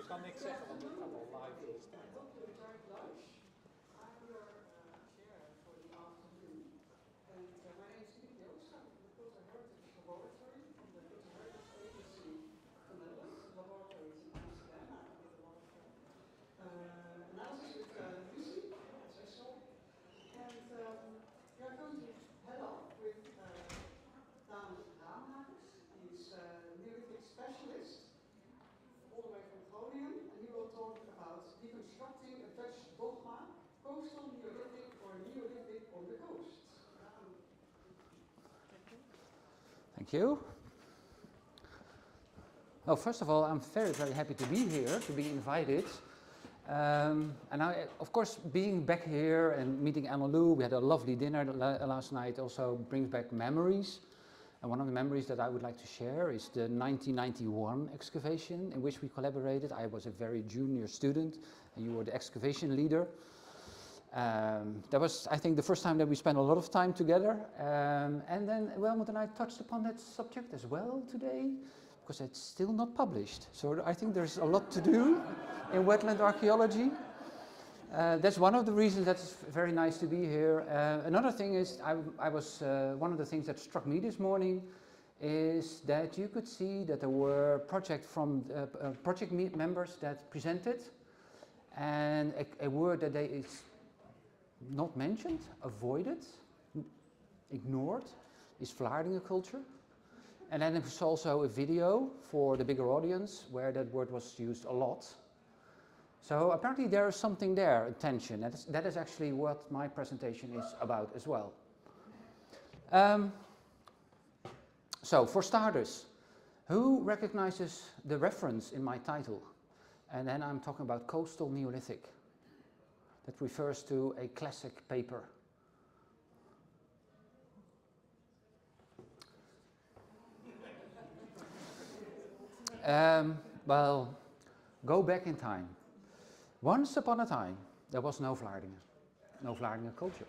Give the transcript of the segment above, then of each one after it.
Ik kan niks zeggen, want het gaat al live in de stream. Deconstructing a Dutch dogma, coastal, Neolithic, or Neolithic on the coast. Thank you. Well, first of all, I'm very, very happy to be here, to be invited. And I, of course, being back here and meeting Anna Lou, we had a lovely dinner last night, also brings back memories. And one of the memories that I would like to share is the 1991 excavation in which we collaborated. I was a very junior student, and you were the excavation leader. That was, I think, the first time that we spent a lot of time together. And then Wilmot and I touched upon that subject as well today, because it's still not published. So I think there's a lot to do in wetland archaeology. That's one of the reasons that's very nice to be here. Another thing is, one of the things that struck me this morning is that you could see that there were project members that presented, and a word that they is not mentioned, avoided, ignored, is Vlaardingen culture. And then there's also a video for the bigger audience where that word was used a lot. So apparently there is something there, attention. That is actually what my presentation is about as well. So for starters, who recognizes the reference in my title? And then I'm talking about coastal Neolithic. That refers to a classic paper. Well, go back in time. Once upon a time, there was no Vlaardingen culture.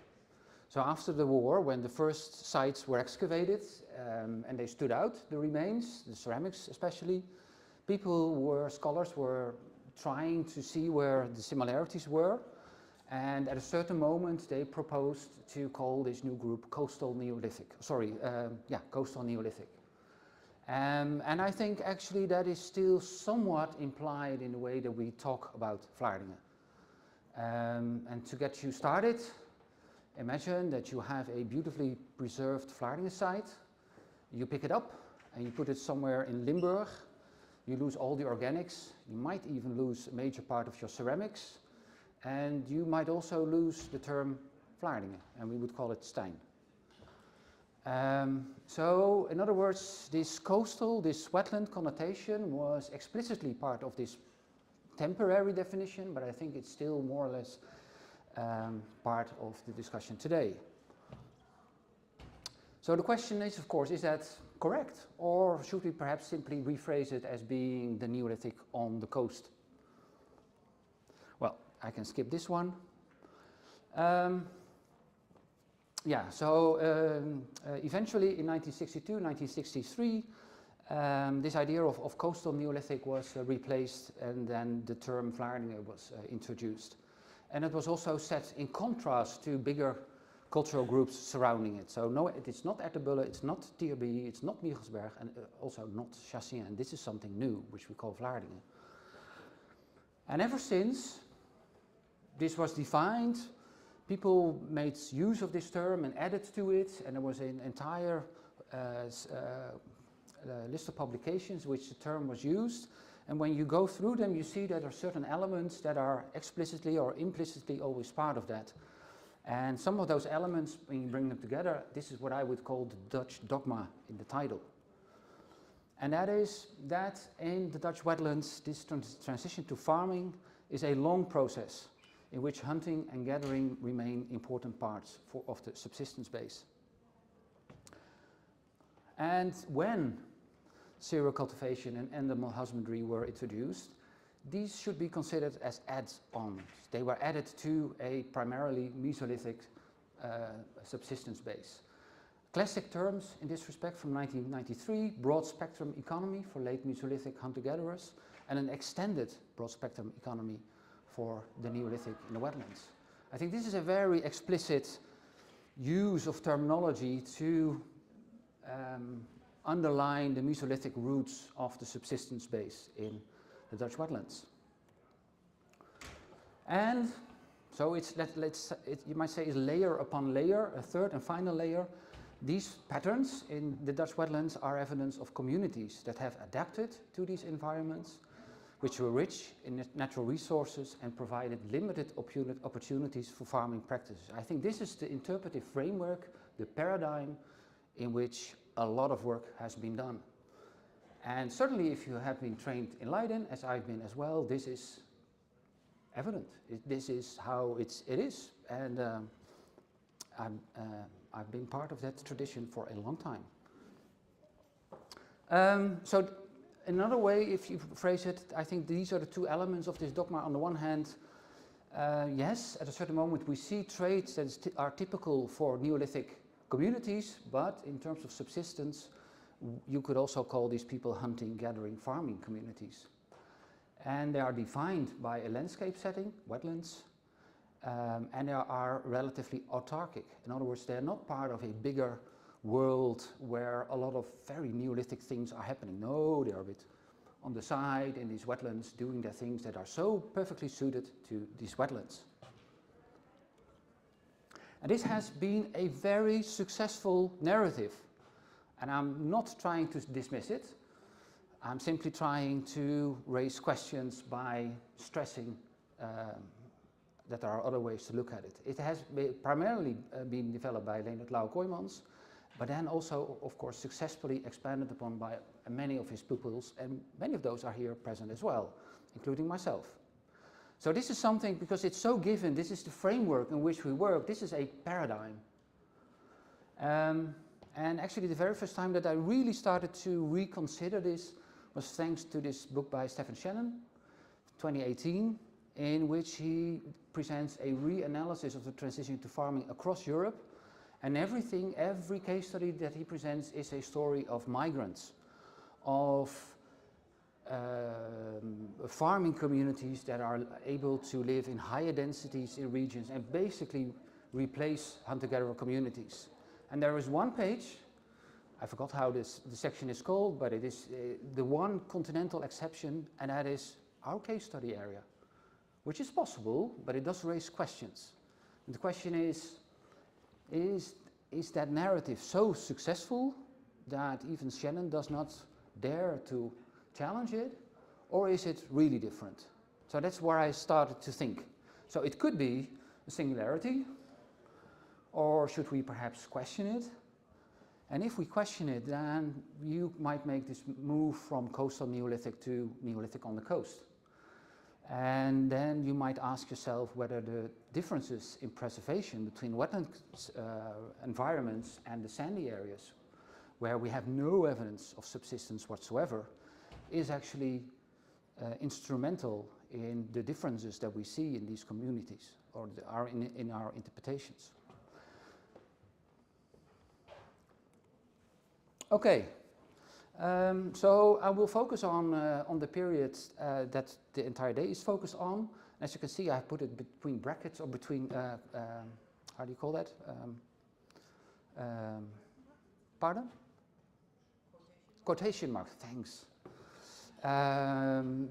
So after the war, when the first sites were excavated and they stood out, the remains, the ceramics especially, scholars were trying to see where the similarities were. And at a certain moment, they proposed to call this new group Coastal Neolithic. Coastal Neolithic. And I think actually that is still somewhat implied in the way that we talk about Vlaardingen. And to get you started, imagine that you have a beautifully preserved Vlaardingen site. You pick it up and you put it somewhere in Limburg. You lose all the organics. You might even lose a major part of your ceramics. And you might also lose the term Vlaardingen, and we would call it Stein. So, in other words, this coastal, this wetland connotation was explicitly part of this temporary definition, but I think it's still more or less part of the discussion today. So the question is, of course, is that correct? Or should we perhaps simply rephrase it as being the Neolithic on the coast? Well, I can skip this one. Eventually in 1962, 1963, this idea of coastal Neolithic was replaced, and then the term Vlaardingen was introduced. And it was also set in contrast to bigger cultural groups surrounding it. So no, it's not Ertebølle, it's not Tierby, it's not Michelsberg, and also not Chassien. This is something new, which we call Vlaardingen. And ever since this was defined, people made use of this term and added to it, and there was an entire list of publications which the term was used. And when you go through them, you see that there are certain elements that are explicitly or implicitly always part of that. And some of those elements, when you bring them together, this is what I would call the Dutch dogma in the title. And that is that in the Dutch wetlands, this transition to farming is a long process in which hunting and gathering remain important parts of the subsistence base. And when cereal cultivation and animal husbandry were introduced, these should be considered as add-ons. They were added to a primarily Mesolithic subsistence base. Classic terms in this respect from 1993, broad spectrum economy for late Mesolithic hunter-gatherers, and an extended broad spectrum economy for the Neolithic in the wetlands. I think this is a very explicit use of terminology to underline the Mesolithic roots of the subsistence base in the Dutch wetlands. And so it's, you might say, is layer upon layer, a third and final layer. These patterns in the Dutch wetlands are evidence of communities that have adapted to these environments, which were rich in natural resources and provided limited opportunities for farming practices. I think this is the interpretive framework, the paradigm in which a lot of work has been done. And certainly if you have been trained in Leiden, as I've been as well, this is evident. This is how it is. And I've been part of that tradition for a long time. So another way, if you phrase it, I think these are the two elements of this dogma. On the one hand, yes, at a certain moment we see traits that are typical for Neolithic communities, but in terms of subsistence, you could also call these people hunting, gathering, farming communities. And they are defined by a landscape setting, wetlands, and they are relatively autarkic. In other words, they're not part of a bigger world where a lot of very Neolithic things are happening. No, they're a bit on the side in these wetlands doing their things that are so perfectly suited to these wetlands. And this has been a very successful narrative. And I'm not trying to dismiss it. I'm simply trying to raise questions by stressing that there are other ways to look at it. It has primarily been developed by Leonard Lau Kooijmans, but then also, of course, successfully expanded upon by many of his pupils, and many of those are here present as well, including myself. So this is something, because it's so given, this is the framework in which we work, this is a paradigm. And actually the very first time that I really started to reconsider this was thanks to this book by Stephen Shannon, 2018, in which he presents a reanalysis of the transition to farming across Europe. And every case study that he presents is a story of migrants, of farming communities that are able to live in higher densities in regions and basically replace hunter-gatherer communities. And there is one page, I forgot how the section is called, but it is the one continental exception, and that is our case study area, which is possible, but it does raise questions. And the question is that narrative so successful that even Shannon does not dare to challenge it, or is it really different? So that's where I started to think. So it could be a singularity, or should we perhaps question it? And if we question it, then you might make this move from coastal Neolithic to Neolithic on the coast. And then you might ask yourself whether the differences in preservation between wetland environments and the sandy areas, where we have no evidence of subsistence whatsoever, is actually instrumental in the differences that we see in these communities, or are in our interpretations. Okay. So I will focus on the period that the entire day is focused on. As you can see, I put it between brackets, or between, how do you call that? Pardon? Quotation marks, thanks.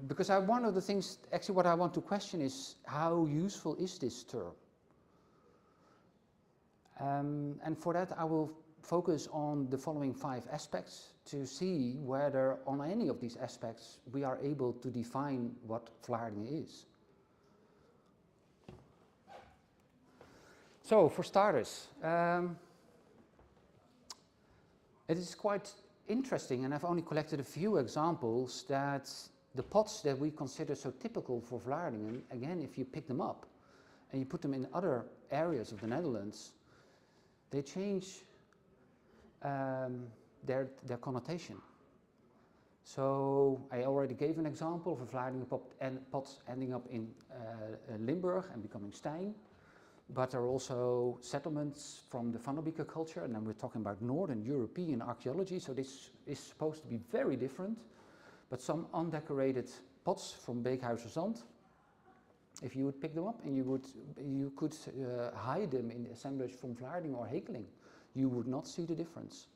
Because one of the things, actually what I want to question is, how useful is this term? And for that I will focus on the following 5 aspects to see whether on any of these aspects we are able to define what Vlaardingen is. So for starters, it is quite interesting, and I've only collected a few examples, that the pots that we consider so typical for Vlaardingen, again, if you pick them up and you put them in other areas of the Netherlands, they change their connotation. So I already gave an example of a Vlaardingen pot ending up in Limburg and becoming Stein, but there are also settlements from the Van der Beeke culture, and then we're talking about Northern European archaeology, so this is supposed to be very different, but some undecorated pots from Beekhuizer Zand. If you would pick them up and you could hide them in the assemblage from Vlaardingen or Hekeling, you would not see the difference.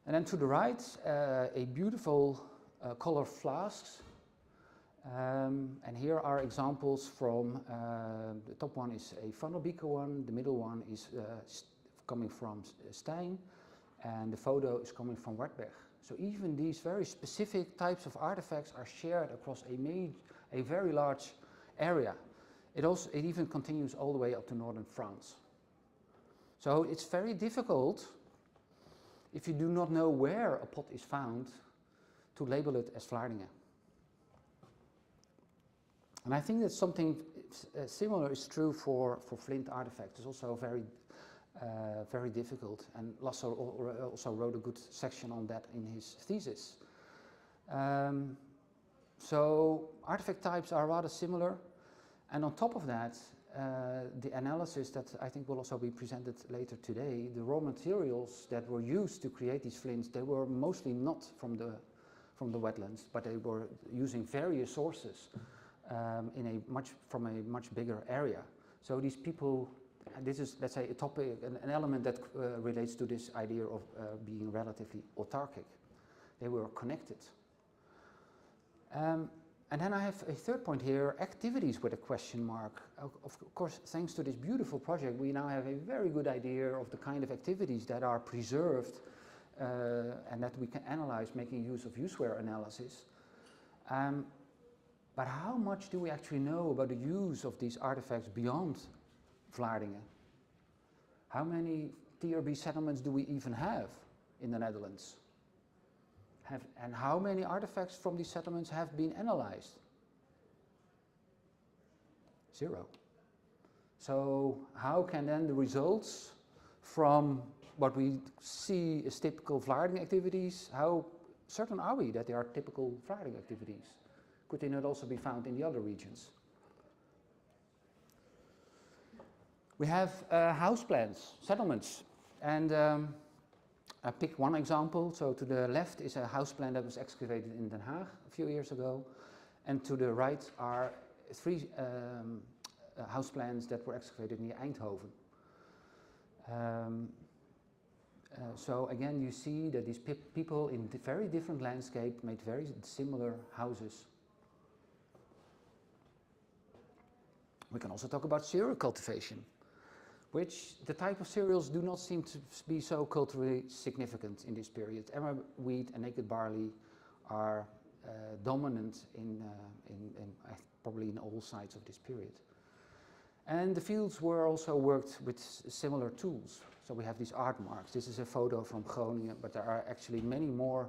And then to the right, a beautiful color flasks. And here are examples from, the top one is a funnel beaker one, the middle one is coming from Stein, and the photo is coming from Wartberg. So even these very specific types of artifacts are shared across a very large area. It even continues all the way up to northern France. So it's very difficult, if you do not know where a pot is found, to label it as Vlaardingen. And I think that something similar is true for flint artifacts. It's also very difficult, and Lasso also wrote a good section on that in his thesis. So artifact types are rather similar, and on top of that, the analysis that I think will also be presented later today, the raw materials that were used to create these flints, they were mostly not from the wetlands, but they were using various sources from a much bigger area. So these people, this is, let's say, a topic, an element that relates to this idea of being relatively autarkic. They were connected. And then I have a third point here, activities with a question mark. Of course, thanks to this beautiful project, we now have a very good idea of the kind of activities that are preserved and that we can analyze, making use of useware analysis. But how much do we actually know about the use of these artifacts beyond Vlaardingen? How many TRB settlements do we even have in the Netherlands? And how many artifacts from these settlements have been analyzed? 0. So how can then the results from what we see as typical Vlaardingen activities, how certain are we that they are typical Vlaardingen activities? Could they not also be found in the other regions? We have house plans, settlements, and I picked one example. So to the left is a house plan that was excavated in Den Haag a few years ago, and to the right are 3 house plans that were excavated near Eindhoven. So again, you see that these people in very different landscape made very similar houses. We can also talk about cereal cultivation, which the type of cereals do not seem to be so culturally significant in this period. Emmer wheat and naked barley are dominant probably in all sides of this period. And the fields were also worked with similar tools. So we have these art marks. This is a photo from Groningen, but there are actually many more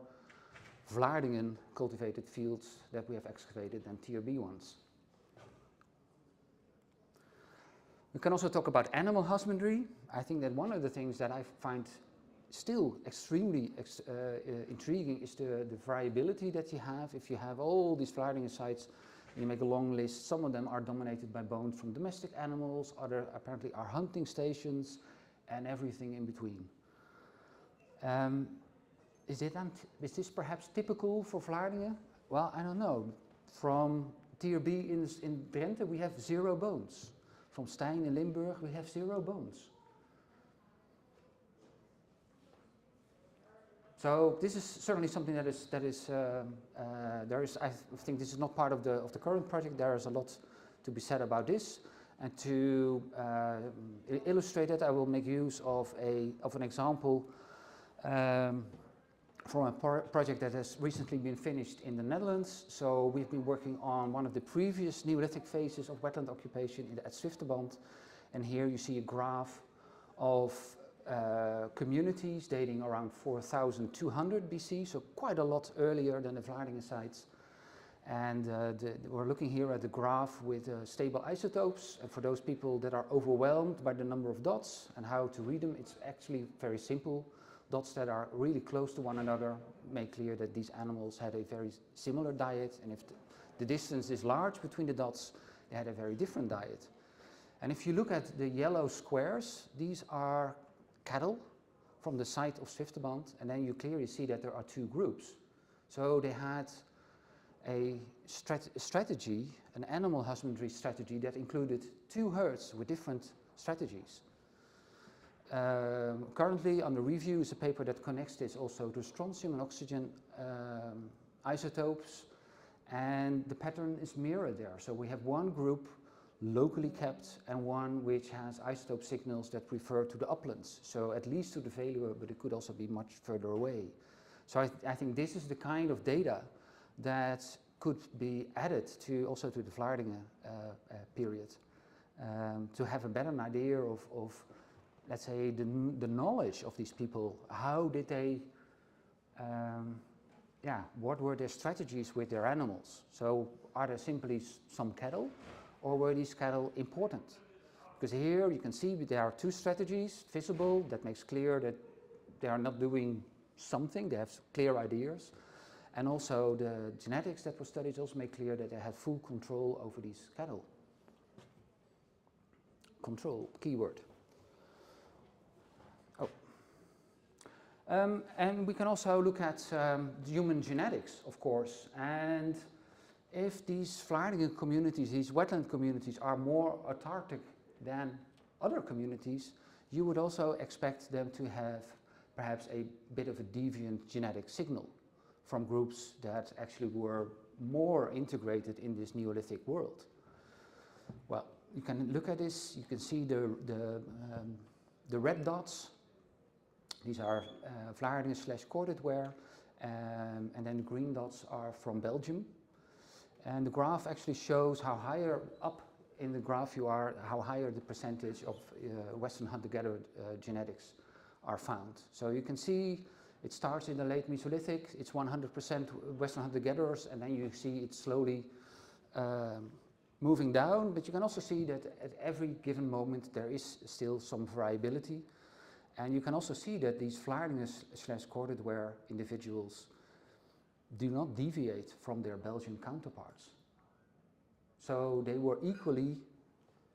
Vlaardingen cultivated fields that we have excavated than TRB ones. We can also talk about animal husbandry. I think that one of the things that I find still extremely intriguing is the variability that you have. If you have all these Vlaardingen sites and you make a long list, some of them are dominated by bones from domestic animals, other apparently are hunting stations, and everything in between. Is this perhaps typical for Vlaardingen? Well, I don't know. From TRB in Drenthe we have 0 bones. From Stein in Limburg, we have 0 bones. So this is certainly something I think this is not part of the current project. There is a lot to be said about this, and to illustrate it, I will make use of an example from a project that has recently been finished in the Netherlands. So we've been working on one of the previous Neolithic phases of wetland occupation at Zwifterband, and here you see a graph of communities dating around 4200 BC, so quite a lot earlier than the Vlaardingen sites. And we're looking here at the graph with stable isotopes, and for those people that are overwhelmed by the number of dots and how to read them, it's actually very simple. Dots that are really close to one another make clear that these animals had a very similar diet, and if the distance is large between the dots, they had a very different diet. And if you look at the yellow squares, these are cattle from the site of Zwifterband, and then you clearly see that there are 2 groups. So they had a strategy, an animal husbandry strategy that included 2 herds with different strategies. Currently under review is a paper that connects this also to strontium and oxygen isotopes, and the pattern is mirrored there. So we have one group locally kept and one which has isotope signals that refer to the uplands, so at least to the Veluwe, but it could also be much further away. So I think this is the kind of data that could be added to also to the Vlaardingen period, to have a better idea of let's say, the knowledge of these people. How did they, what were their strategies with their animals? So are there simply some cattle, or were these cattle important? Because here you can see there are 2 strategies visible that makes clear that they are not doing something, they have clear ideas. And also the genetics that were studied also make clear that they had full control over these cattle. Control, keyword. And we can also look at human genetics, of course, and if these Vlaardingen communities, these wetland communities, are more autarkic than other communities, you would also expect them to have perhaps a bit of a deviant genetic signal from groups that actually were more integrated in this Neolithic world. Well, you can look at this, you can see the red dots. These are Vlaardingen/corded ware, and then the green dots are from Belgium. And the graph actually shows how higher up in the graph you are, how higher the percentage of Western hunter-gatherer genetics are found. So you can see it starts in the late Mesolithic, it's 100% Western hunter-gatherers, and then you see it slowly moving down, but you can also see that at every given moment there is still some variability. And you can also see that these Vlaardingen/corded ware individuals do not deviate from their Belgian counterparts. So they were equally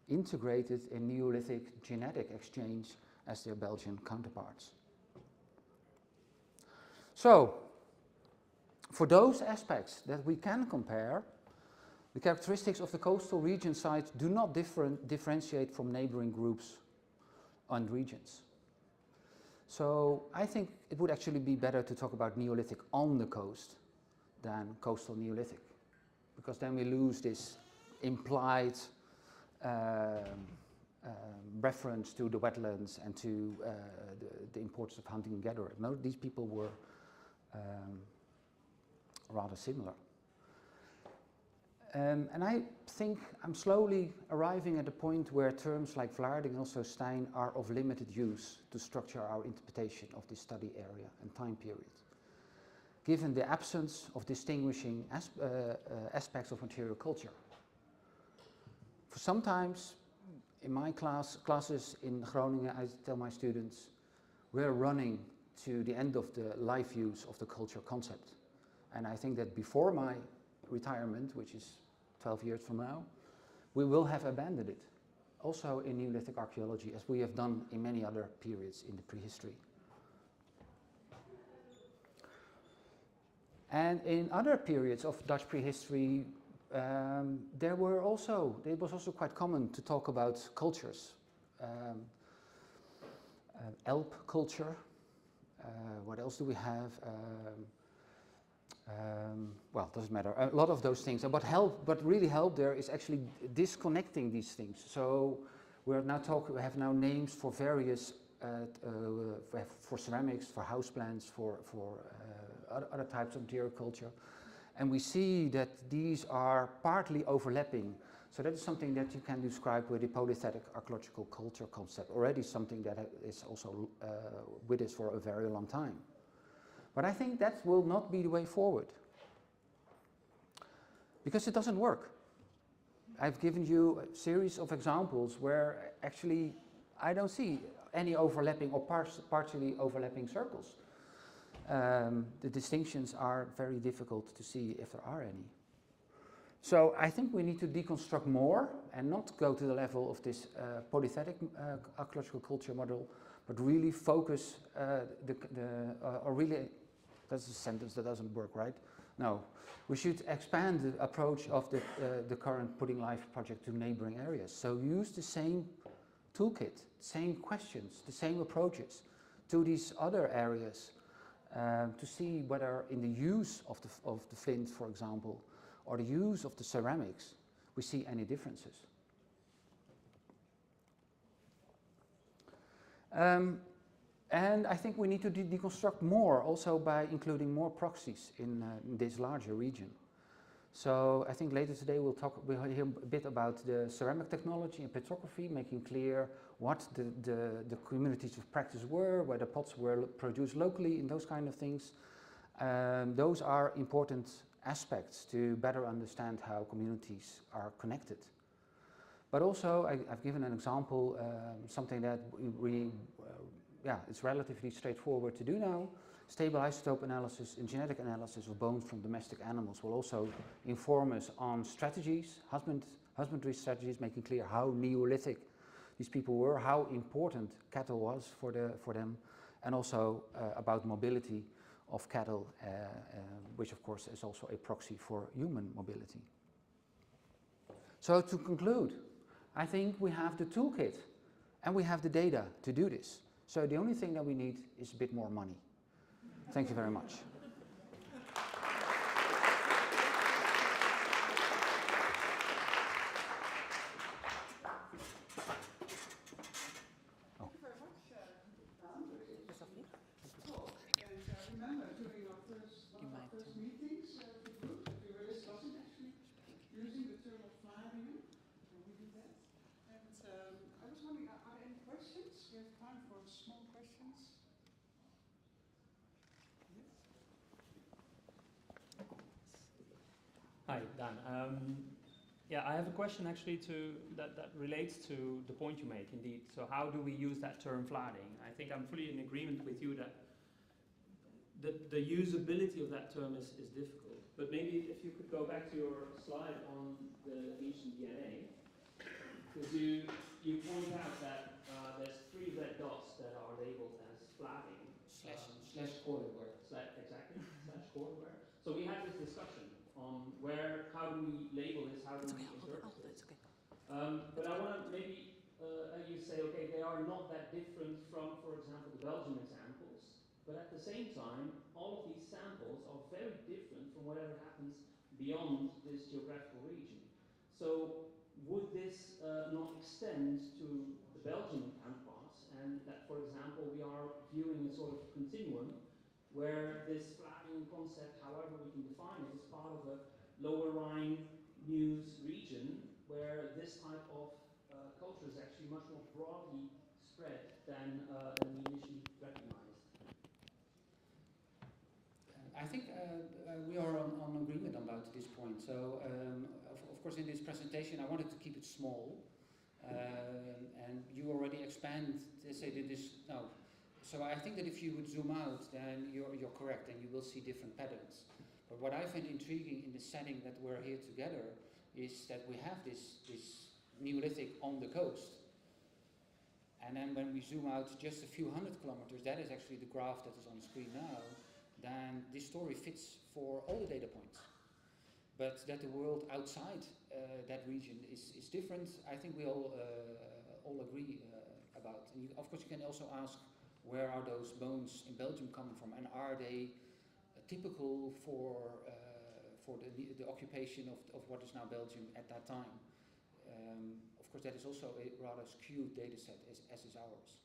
integrated in Neolithic genetic exchange as their Belgian counterparts. So, for those aspects that we can compare, the characteristics of the coastal region sites do not differentiate from neighboring groups and regions. So I think it would actually be better to talk about Neolithic on the coast than coastal Neolithic, because then we lose this implied reference to the wetlands and to the importance of hunting and gathering. No, these people were rather similar. And I think I'm slowly arriving at a point where terms like Vlaardingen and also Stein are of limited use to structure our interpretation of this study area and time period, given the absence of distinguishing aspects of material culture. For sometimes in my classes in Groningen, I tell my students, we're running to the end of the life use of the culture concept. And I think that before my retirement, which is 12 years from now, we will have abandoned it, also in Neolithic archaeology, as we have done in many other periods in the prehistory. And in other periods of Dutch prehistory, it was also quite common to talk about cultures. Alp culture, what else do we have? Well, it doesn't matter, a lot of those things. And what really helped there is actually disconnecting these things. So we have now names for various, for ceramics, for houseplants, for other types of material culture. And we see that these are partly overlapping. So that is something that you can describe with the polythetic archaeological culture concept, already something that is also with us for a very long time. But I think that will not be the way forward, because it doesn't work. I've given you a series of examples where actually I don't see any overlapping or partially overlapping circles. The distinctions are very difficult to see if there are any. So I think we need to deconstruct more and not go to the level of this polythetic archaeological culture model, but really focus, or really, that's a sentence that doesn't work, right? No, we should expand the approach of the current Putting Life project to neighboring areas. So use the same toolkit, same questions, the same approaches to these other areas to see whether in the use of the flint, for example, or the use of the ceramics, we see any differences. And I think we need to deconstruct more, also by including more proxies in this larger region. So I think later today we'll hear a bit about the ceramic technology and petrography, making clear what the communities of practice were, where the pots were produced locally, and those kind of things. Those are important aspects to better understand how communities are connected. But also, I've given an example, something that it's relatively straightforward to do now. Stable isotope analysis and genetic analysis of bones from domestic animals will also inform us on strategies, husbandry strategies, making clear how Neolithic these people were, how important cattle was for them, and also about mobility of cattle, which of course is also a proxy for human mobility. So to conclude, I think we have the toolkit and we have the data to do this. So the only thing that we need is a bit more money. Thank you very much. Remember during our first meetings of the group, we were discussing actually using the term of flaring, and we did that. And I was wondering, are there any questions? We have time for small questions. Hi, Dan. I have a question actually that relates to the point you make, indeed. So how do we use that term flooding? I think I'm fully in agreement with you that the usability of that term is difficult. But maybe if you could go back to your slide on the ancient DNA, because you point out that there's 3 red dots that are labeled as flooding. Slash cornerware. Exactly, slash cornerware. So we had this discussion on how do we label this, how do we interpret it. But I want to maybe you say, okay, they are not that different from, for example, the Belgian examples, but at the same time, all of these samples are very different from whatever happens beyond this geographical region. So would this not extend to the Belgian counterparts, and that, for example, we are viewing a sort of continuum where this flagging concept, however we can define it, is part of a Lower Rhine Meuse region where this type of culture is actually much more broadly spread than we initially recognized. I think we are on agreement about this point. So, of course, in this presentation, I wanted to keep it small, and you already expand. So I think that if you would zoom out, then you're correct, and you will see different patterns. But what I find intriguing in the setting that we're here together is that we have this Neolithic on the coast. And then when we zoom out just a few hundred kilometers, that is actually the graph that is on the screen now, then this story fits for all the data points. But that the world outside that region is different, I think we all agree about. And of course, you can also ask, where are those bones in Belgium coming from, and are they typical for the occupation of what is now Belgium at that time? Of course, that is also a rather skewed data set, as is ours.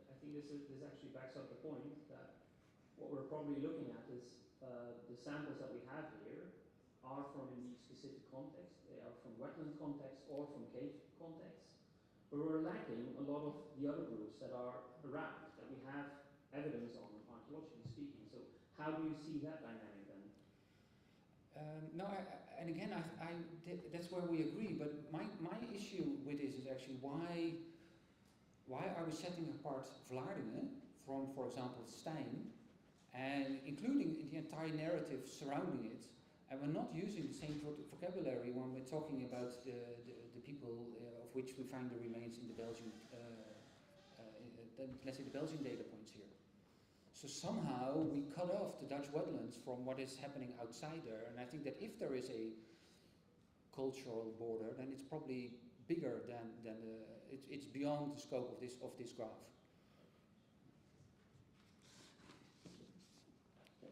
I think this actually backs up the point that what we're probably looking at is the samples that we have here are from indeed specific context. They are from wetland context or from cave context. But we're lacking a lot of the other groups that are around, that we have evidence on, archaeologically speaking. So how do you see that dynamic then? That's where we agree. But my issue with this is actually why are we setting apart Vlaardingen from, for example, Stein, and including the entire narrative surrounding it, and we're not using the same vocabulary when we're talking about the people of which we find the remains in the Belgian, let's say the Belgian data points here. So somehow we cut off the Dutch wetlands from what is happening outside there, and I think that if there is a cultural border, then it's probably bigger than it's beyond the scope of this graph.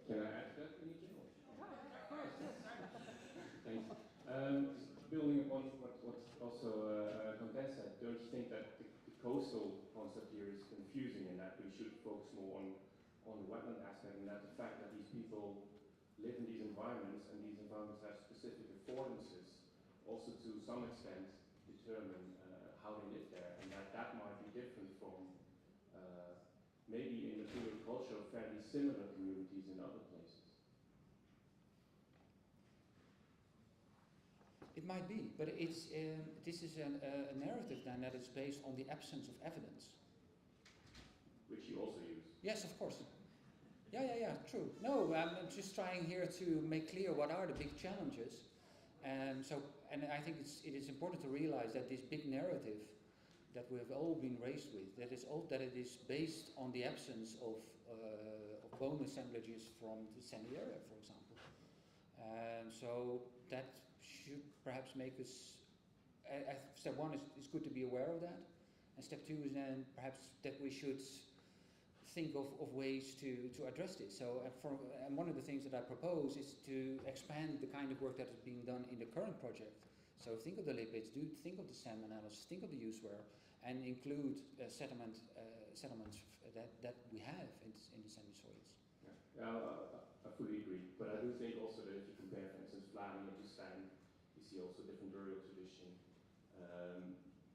Can I add that, Anita? Thanks. Building upon what also Content said, don't you think that the coastal concept here is confusing in that we should focus more on the wetland aspect, and that the fact that these people live in these environments and these environments have specific affordances also to some extent determine how they live there, and that might be different from maybe in material culture fairly similar communities in other places. It might be, but it's this is a narrative then that is based on the absence of evidence. Which you also use. Yes, of course. Yeah, true. No, I'm just trying here to make clear what are the big challenges. And I think it is important to realize that this big narrative that we have all been raised with, that it is based on the absence of bone assemblages from the sandy area, for example. And so that should perhaps make us, step one is good to be aware of that. And step two is then perhaps that we should think of ways to address this. So and one of the things that I propose is to expand the kind of work that is being done in the current project. So think of the lipids, think of the SEM analysis, think of the use wear, and include settlements that we have in the sandy soils. Yeah, I fully agree. But I do think also that if you compare, for instance, Vladimir to Stein, you see also different burial tradition.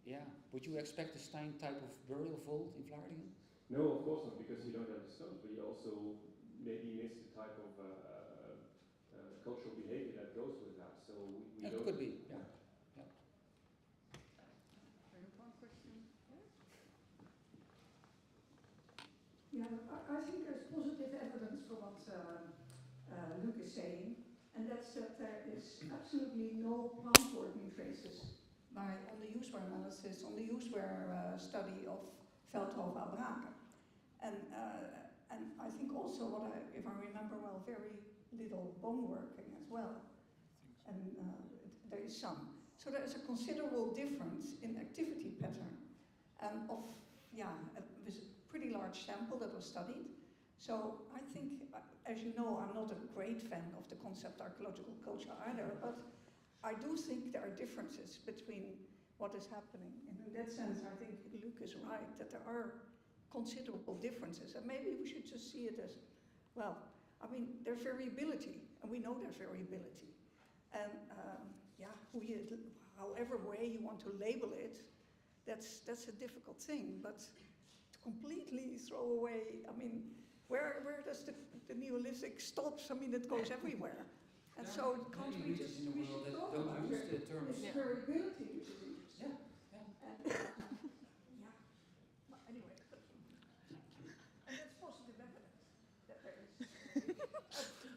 Yeah, would you expect a Stein type of burial vault in Vlaardingen? No, of course not, because you don't have the stones, but you also maybe miss the type of cultural behavior that goes with that. So we don't. Could be. Yeah. One question. Yeah, I think there's positive evidence for what Luc is saying, and that's that there is absolutely no plant working traces on the use wear analysis, on the use wear study of Veldhoven-Braken. And I think also if I remember well, very little bone working as well. And there is some. So there is a considerable difference in activity pattern with a pretty large sample that was studied. So I think, as you know, I'm not a great fan of the concept archaeological culture either, but I do think there are differences between what is happening. And in that sense, I think Luc is right, that there are considerable differences. And maybe we should just see it as, well, I mean, there's variability, and we know there's variability. And however way you want to label it, that's a difficult thing. But to completely throw away, I mean, where does the Neolithic stops? I mean, it goes everywhere. And so can't we just in the world that don't use the terms. It's variability, which is interesting. Yeah. But anyway, and that's positive evidence that there is.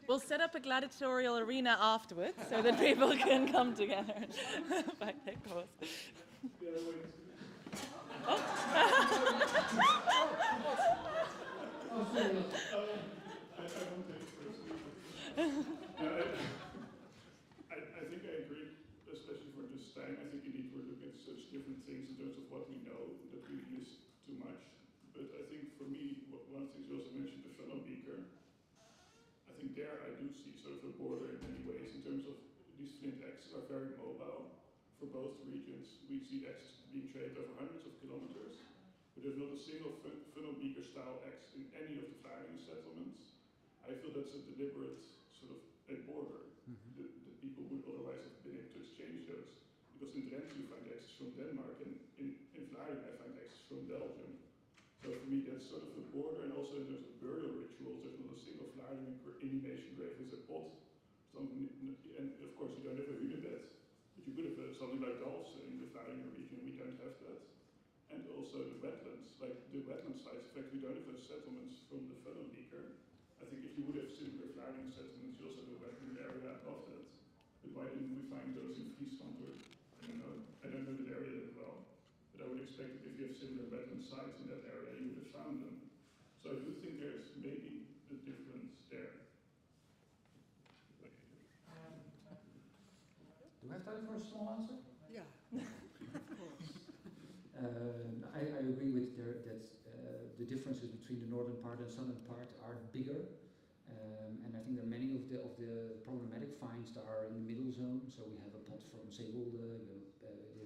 We'll set up a gladiatorial arena afterwards so that people can come together and fight their cause. I think I agree, especially for this time. I think indeed we're looking at such different things in terms of what we know that we miss too much. But I think for me, one of the things you also mentioned, the funnel beaker, I think there I do see sort of a border in many ways in terms of these flint axes are very mobile for both regions. We see axes being traded over hundreds of kilometers, but there's not a single funnel beaker style axe in any of the Vlaardingen settlements. I feel that's a deliberate sort of a border that people would otherwise have been able to exchange those. Because in Drenthe you find axes from Denmark, and in Vlaardingen I find axes from Belgium. So for me that's sort of a border, and also in terms of burial rituals, there's not a single Vlaardingen inhumation grave with a pot. Something, and of course you don't have a hunebed, but you could have something like Dalfsen in the Vlaardingen region, we don't have that. And also the wetlands, like the wetland sites, in fact we don't have those settlements from the funnel beaker. I think if you would have similar Vlaardingen settlements, you also have a wetland area above that. But why didn't we find those in Friesland? Or, I don't know that area that well. But I would expect that if you have similar wetland sites in that area, you would have found them. So I do think there's maybe personal answer? Yeah, of course. I agree with that the differences between the northern part and southern part are bigger, and I think there are many of the problematic finds that are in the middle zone. So we have a pot from Zeewolde,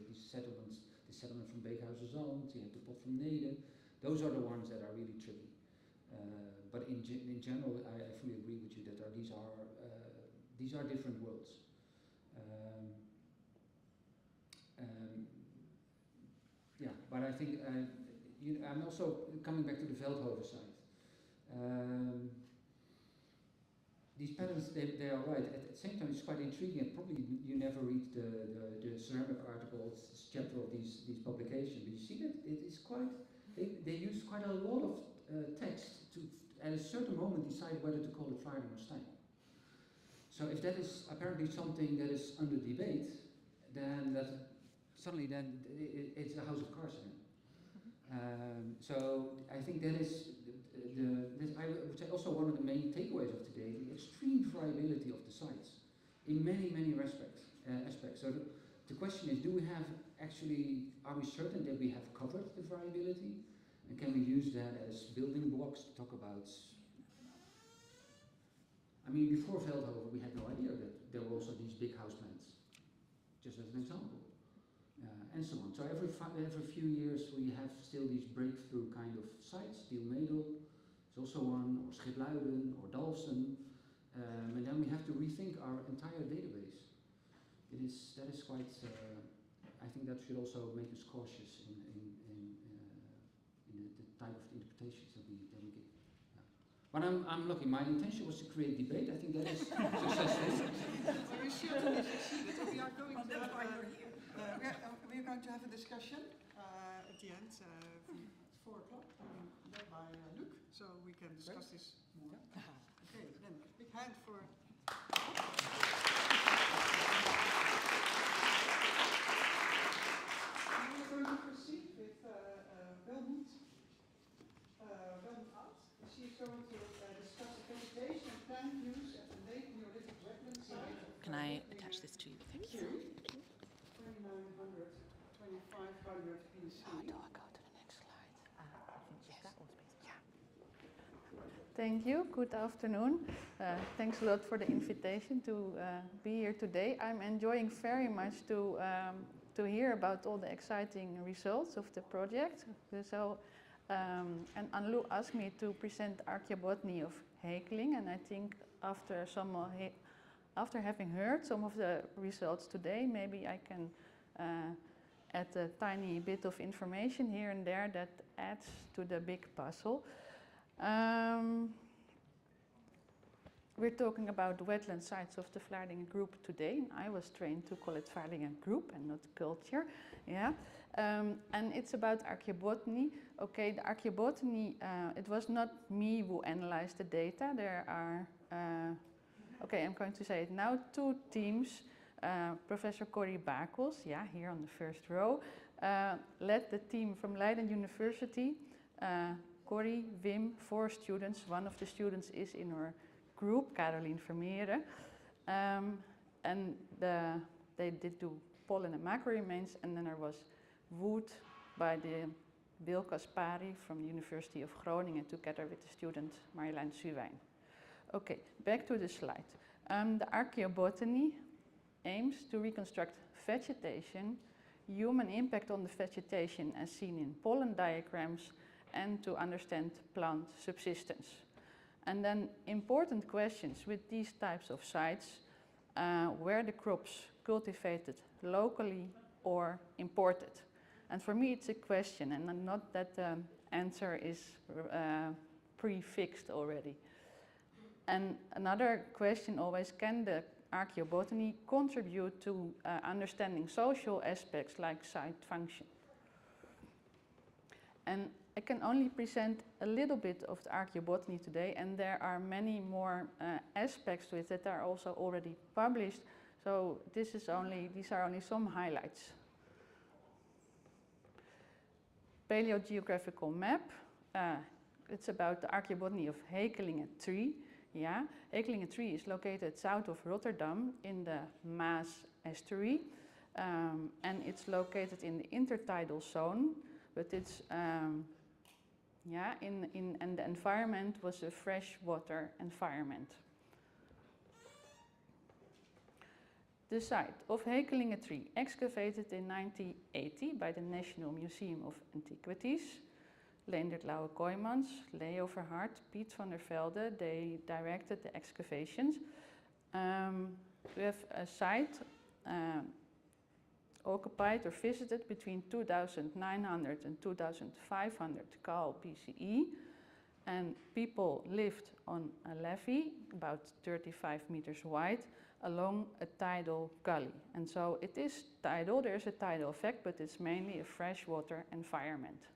these settlements, the settlement from Beekhuizen Zand, you have the pot from Neden. Those are the ones that are really tricky. But in general, I fully agree with you that these are different worlds. Yeah, but I think I'm also coming back to the Veldhoven side. These patterns, they are right. At the same time, it's quite intriguing, and probably you never read the ceramic articles chapter of these publications. But you see that it is quite. They use quite a lot of text to, at a certain moment, decide whether to call it Vlaarding or Stein. So if that is apparently something that is under debate, then suddenly it's a house of cards again. So I think that is I would say also one of the main takeaways of today: the extreme variability of the sites in many aspects. So the question is: are we certain that we have covered the variability, and can we use that as building blocks to talk about? I mean, before Veldhoven, we had no idea that there were also these big house plants, just as an example. And so on. So every few years we have still these breakthrough kind of sites. Dielmedel is also one, or Schipluiden, or Dalfsen, and then we have to rethink our entire database. That is quite. I think that should also make us cautious in the type of interpretations that we give. Yeah. But I'm lucky. My intention was to create debate. I think that is successful. Well, we certainly succeeded. We are going to have we're going to have a discussion at the end at 4 o'clock, led by Luc, so we can discuss this more. Okay, then big hand for. We're going to proceed with Wilmut Out. She is going to discuss the vegetation and plant use at the late Neolithic wetland site. Can I attach this to you? Thank you. 2900, 2500 BC. Oh, do I go to the next slide? I think yes. That one's basically. Yeah. Thank you. Good afternoon. Thanks a lot for the invitation to be here today. I'm enjoying very much to hear about all the exciting results of the project. So, and Anlou asked me to present archaeobotany of Hekeling, and I think after having heard some of the results today, maybe I can add a tiny bit of information here and there that adds to the big puzzle. We're talking about the wetland sites of the Vlaardingen group today. I was trained to call it Vlaardingen group and not culture. Yeah. And it's about archaeobotany. Okay, the archaeobotany, it was not me who analyzed the data. There are okay, I'm going to say it now. 2 teams, Professor Corrie Bakels, yeah, here on the first row, led the team from Leiden University. Corrie, Wim, 4 students. One of the students is in her group, Caroline Vermeeren. And they did do pollen and macro remains, and then there was Wood by the Wil Kaspari from the University of Groningen, together with the student Marjolein Suwijn. Okay, back to the slide. The archaeobotany aims to reconstruct vegetation, human impact on the vegetation as seen in pollen diagrams, and to understand plant subsistence. And then important questions with these types of sites, were the crops cultivated locally or imported? And for me it's a question, and not that the answer is prefixed already. And another question always, can the archaeobotany contribute to understanding social aspects like site function? And I can only present a little bit of the archaeobotany today, and there are many more aspects to it that are also already published. So these are only some highlights. Paleogeographical map. It's about the archaeobotany of Hekelingen 3. Yeah, Hekelingen 3 is located south of Rotterdam in the Maas estuary. and it's located in the intertidal zone, but it's and the environment was a freshwater environment. The site of Hekelinge 3, excavated in 1980 by the National Museum of Antiquities. Leendert Lauwe-Kooijmans, Leo Verhard, Piet van der Velde, they directed the excavations. We have a site occupied or visited between 2,900 and 2,500 Cal BCE, and people lived on a levee about 35 meters wide along a tidal gully. And so it is tidal, there's a tidal effect, but it's mainly a freshwater environment.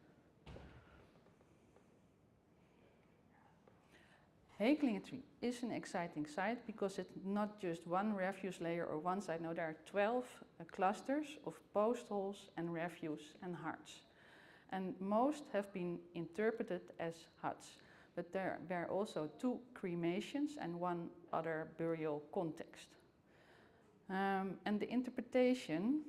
Hekelinge 3 is an exciting site because it's not just one refuse layer or one site. No, there are 12 clusters of post holes and refuse and huts. And most have been interpreted as huts. But there were also 2 cremations and 1 other burial context. And the interpretation,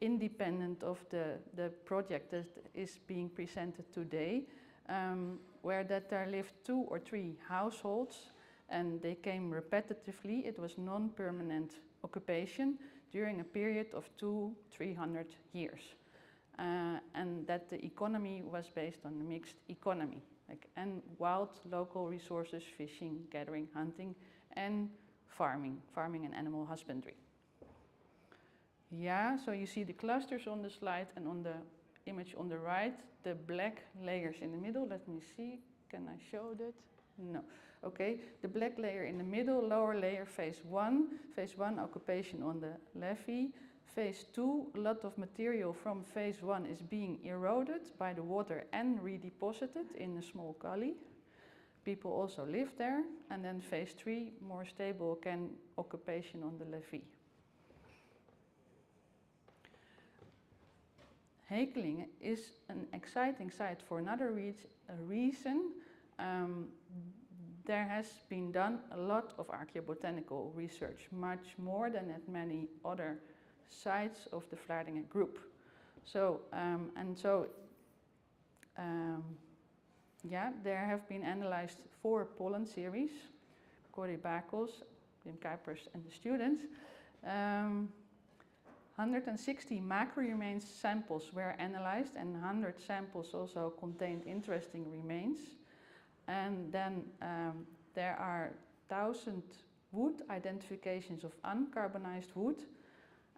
independent of the project that is being presented today, where that there lived 2 or 3 households and they came repetitively. It was non-permanent occupation during a period of 200-300 years. And that the economy was based on a mixed economy, and wild local resources, fishing, gathering, hunting, and farming and animal husbandry. Yeah, so you see the clusters on the slide, and on the image on the right, the black layers in the middle. Let me see, can I show that? No. Okay, the black layer in the middle, lower layer, phase 1. Phase 1 occupation on the levee. Phase 2, a lot of material from phase 1 is being eroded by the water and redeposited in a small gully. People also live there. And then phase 3, more stable again, occupation on the levee. Hekelinge is an exciting site for another reason. There has been done a lot of archaeobotanical research, much more than at many other sites of the Vlaardingen group. So, there have been analyzed 4 pollen series, Corrie Bakels, Wim Kuipers and the students. 160 macro-remains samples were analyzed, and 100 samples also contained interesting remains. And then there are 1,000 wood identifications of uncarbonized wood.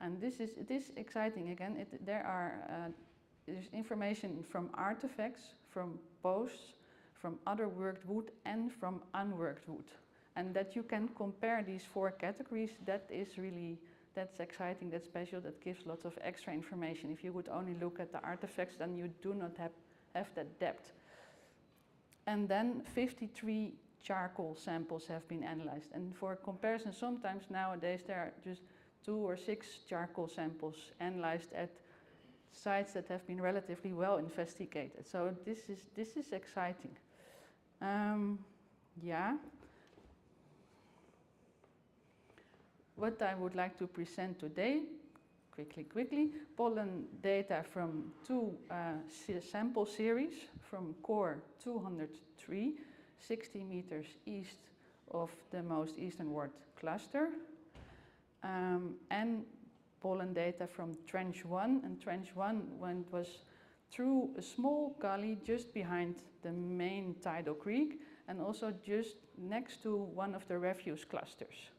And it is exciting again. There's information from artifacts, from posts, from other worked wood, and from unworked wood. And that you can compare these 4 categories, that's exciting, that's special, that gives lots of extra information. If you would only look at the artifacts, then you do not have that depth. And then 53 charcoal samples have been analyzed. And for comparison, sometimes nowadays there are just 2 or 6 charcoal samples analyzed at sites that have been relatively well investigated. So this is exciting. What I would like to present today, quickly, pollen data from 2 sample series from core 203, 60 meters east of the most easternward cluster, and pollen data from trench 1. And trench 1 was through a small gully just behind the main tidal creek, and also just next to one of the refuse clusters.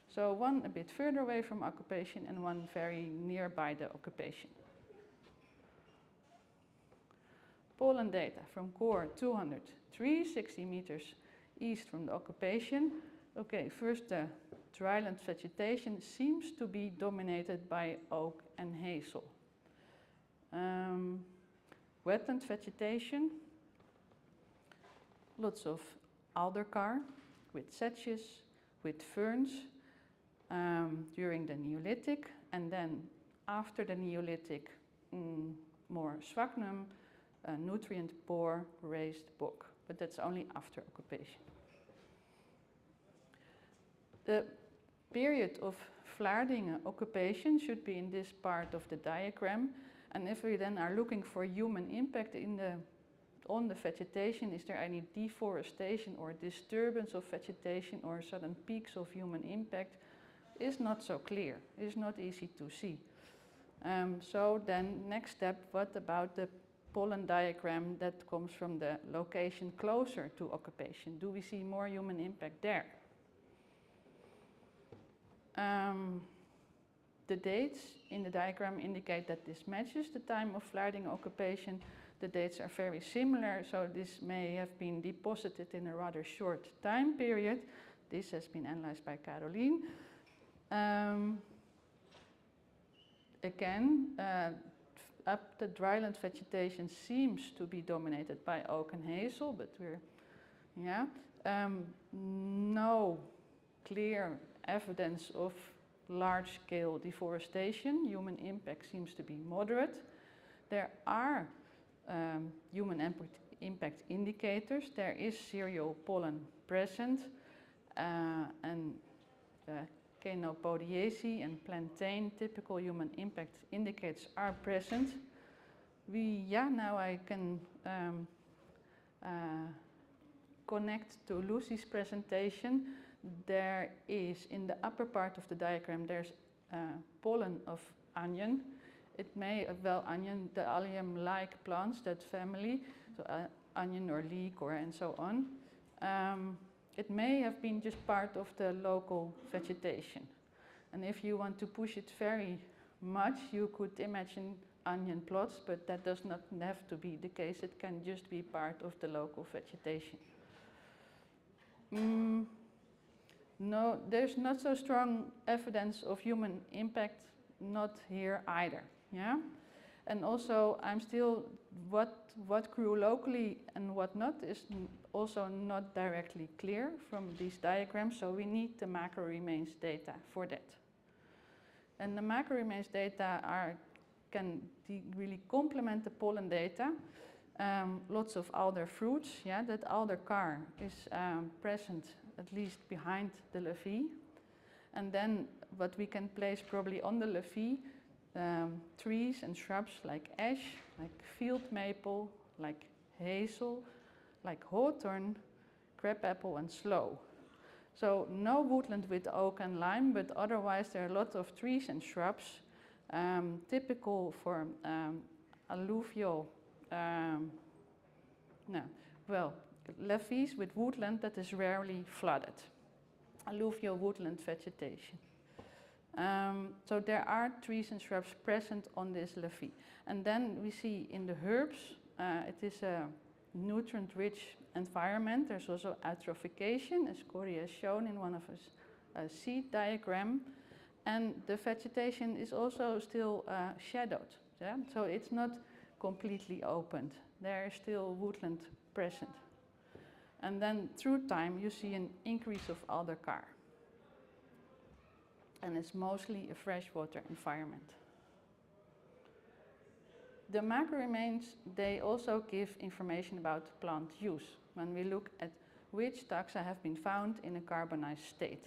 So one a bit further away from occupation and one very nearby the occupation. Pollen data from core 203, 60 meters east from the occupation. Okay, first the dryland vegetation seems to be dominated by oak and hazel. Wetland vegetation, lots of aldercar with sedges, with ferns, during the Neolithic, and then after the Neolithic, more sphagnum, nutrient poor raised bog, but that's only after occupation. The period of Vlaardingen occupation should be in this part of the diagram. And if we then are looking for human impact on the vegetation, is there any deforestation or disturbance of vegetation or sudden peaks of human impact, is not so clear, is not easy to see. So then next step, what about the pollen diagram that comes from the location closer to occupation? Do we see more human impact there? The dates in the diagram indicate that this matches the time of Vlaardingen occupation. The dates are very similar, so this may have been deposited in a rather short time period. This has been analyzed by Caroline. Again, up the dryland vegetation seems to be dominated by oak and hazel, but no clear evidence of large-scale deforestation. Human impact seems to be moderate. There are human impact indicators. There is cereal pollen present, and Canopodiaceae and plantain, typical human impact indicators are present. Now I can connect to Lucy's presentation. There is, in the upper part of the diagram, there's pollen of onion. It may, onion, the allium-like plants, that family, so onion or leek or and so on. It may have been just part of the local vegetation. And if you want to push it very much, you could imagine onion plots, but that does not have to be the case. It can just be part of the local vegetation. No, there's not so strong evidence of human impact, not here either. Yeah, and also I'm still what grew locally and what not is also not directly clear from these diagrams. So we need the macro remains data for that. And the macro remains data can really complement the pollen data. Lots of alder fruits. Yeah, that alder car is present at least behind the levee. And then what we can place probably on the levee, trees and shrubs like ash, like field maple, like hazel, like hawthorn, crabapple and sloe. So no woodland with oak and lime, but otherwise there are lots of trees and shrubs, typical for alluvial, levees with woodland that is rarely flooded, alluvial woodland vegetation. So there are trees and shrubs present on this levee. And then we see in the herbs, it is a nutrient-rich environment. There's also eutrophication, as Corey has shown in one of his seed diagram. And the vegetation is also still shadowed. Yeah? So it's not completely opened. There is still woodland present. And then through time, you see an increase of alder-car. And it's mostly a freshwater environment. The macro remains, they also give information about plant use when we look at which taxa have been found in a carbonized state.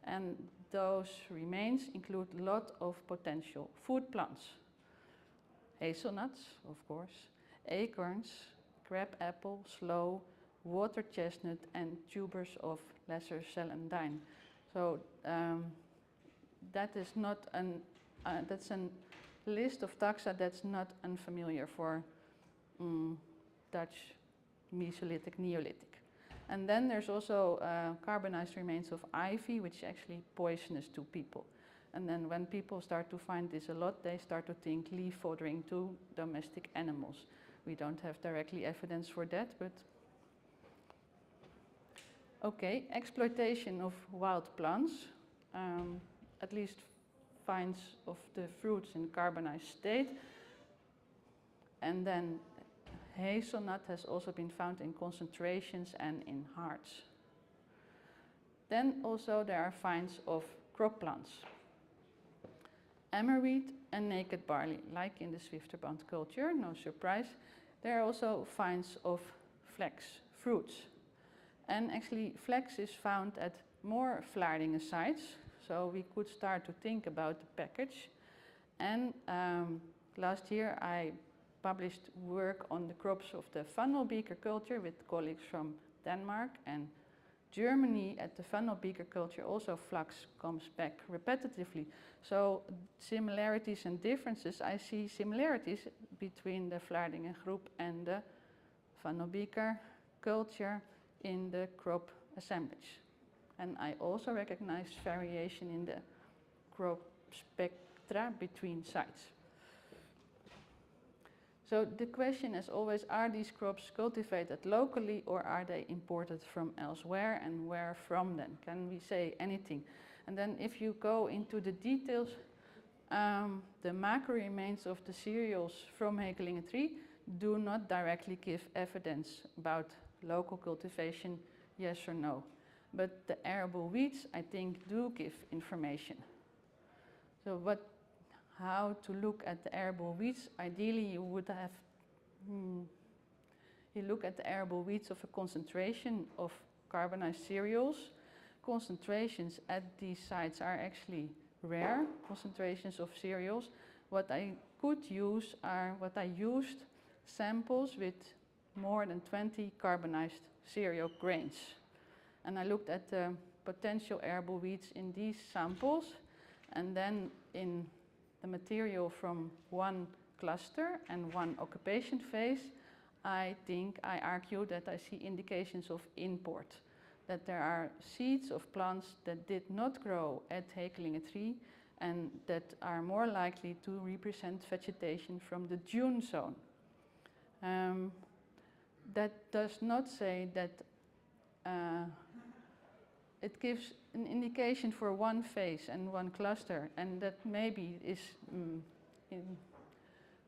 And those remains include a lot of potential food plants. Hazelnuts, of course, acorns, crabapple, sloe, water chestnut, and tubers of lesser celandine. So that is not that's a list of taxa that's not unfamiliar for Dutch Mesolithic, Neolithic. And then there's also carbonized remains of ivy, which is actually poisonous to people. And then when people start to find this a lot, they start to think leaf fodering to domestic animals. We don't have directly evidence for that, but okay, exploitation of wild plants, at least finds of the fruits in carbonized state. And then hazelnut has also been found in concentrations and in hearts. Then also there are finds of crop plants. Emmerweed and naked barley, like in the Zwifterband culture, no surprise. There are also finds of flax fruits. And actually flax is found at more Vlaardingen sites. So we could start to think about the package. And last year I published work on the crops of the funnel beaker culture with colleagues from Denmark and Germany. At the funnel beaker culture also flux comes back repetitively. So similarities and differences, I see similarities between the Vlaardingen group and the funnel beaker culture in the crop assemblage. And I also recognize variation in the crop spectra between sites. So the question is always, are these crops cultivated locally or are they imported from elsewhere, and where from then? Can we say anything? And then if you go into the details, the macro remains of the cereals from Hekelingen 3 do not directly give evidence about local cultivation, yes or no. But the arable weeds, I think, do give information. So how to look at the arable weeds? Ideally, you would have, you look at the arable weeds of a concentration of carbonized cereals. Concentrations at these sites are actually rare, concentrations of cereals. What I could use are, what I used, samples with more than 20 carbonized cereal grains. And I looked at the potential arable weeds in these samples, and then in the material from one cluster and one occupation phase, I argue that I see indications of import, that there are seeds of plants that did not grow at Hekelingen 3 and that are more likely to represent vegetation from the dune zone. That does not say that it gives an indication for one phase and one cluster, and that maybe is,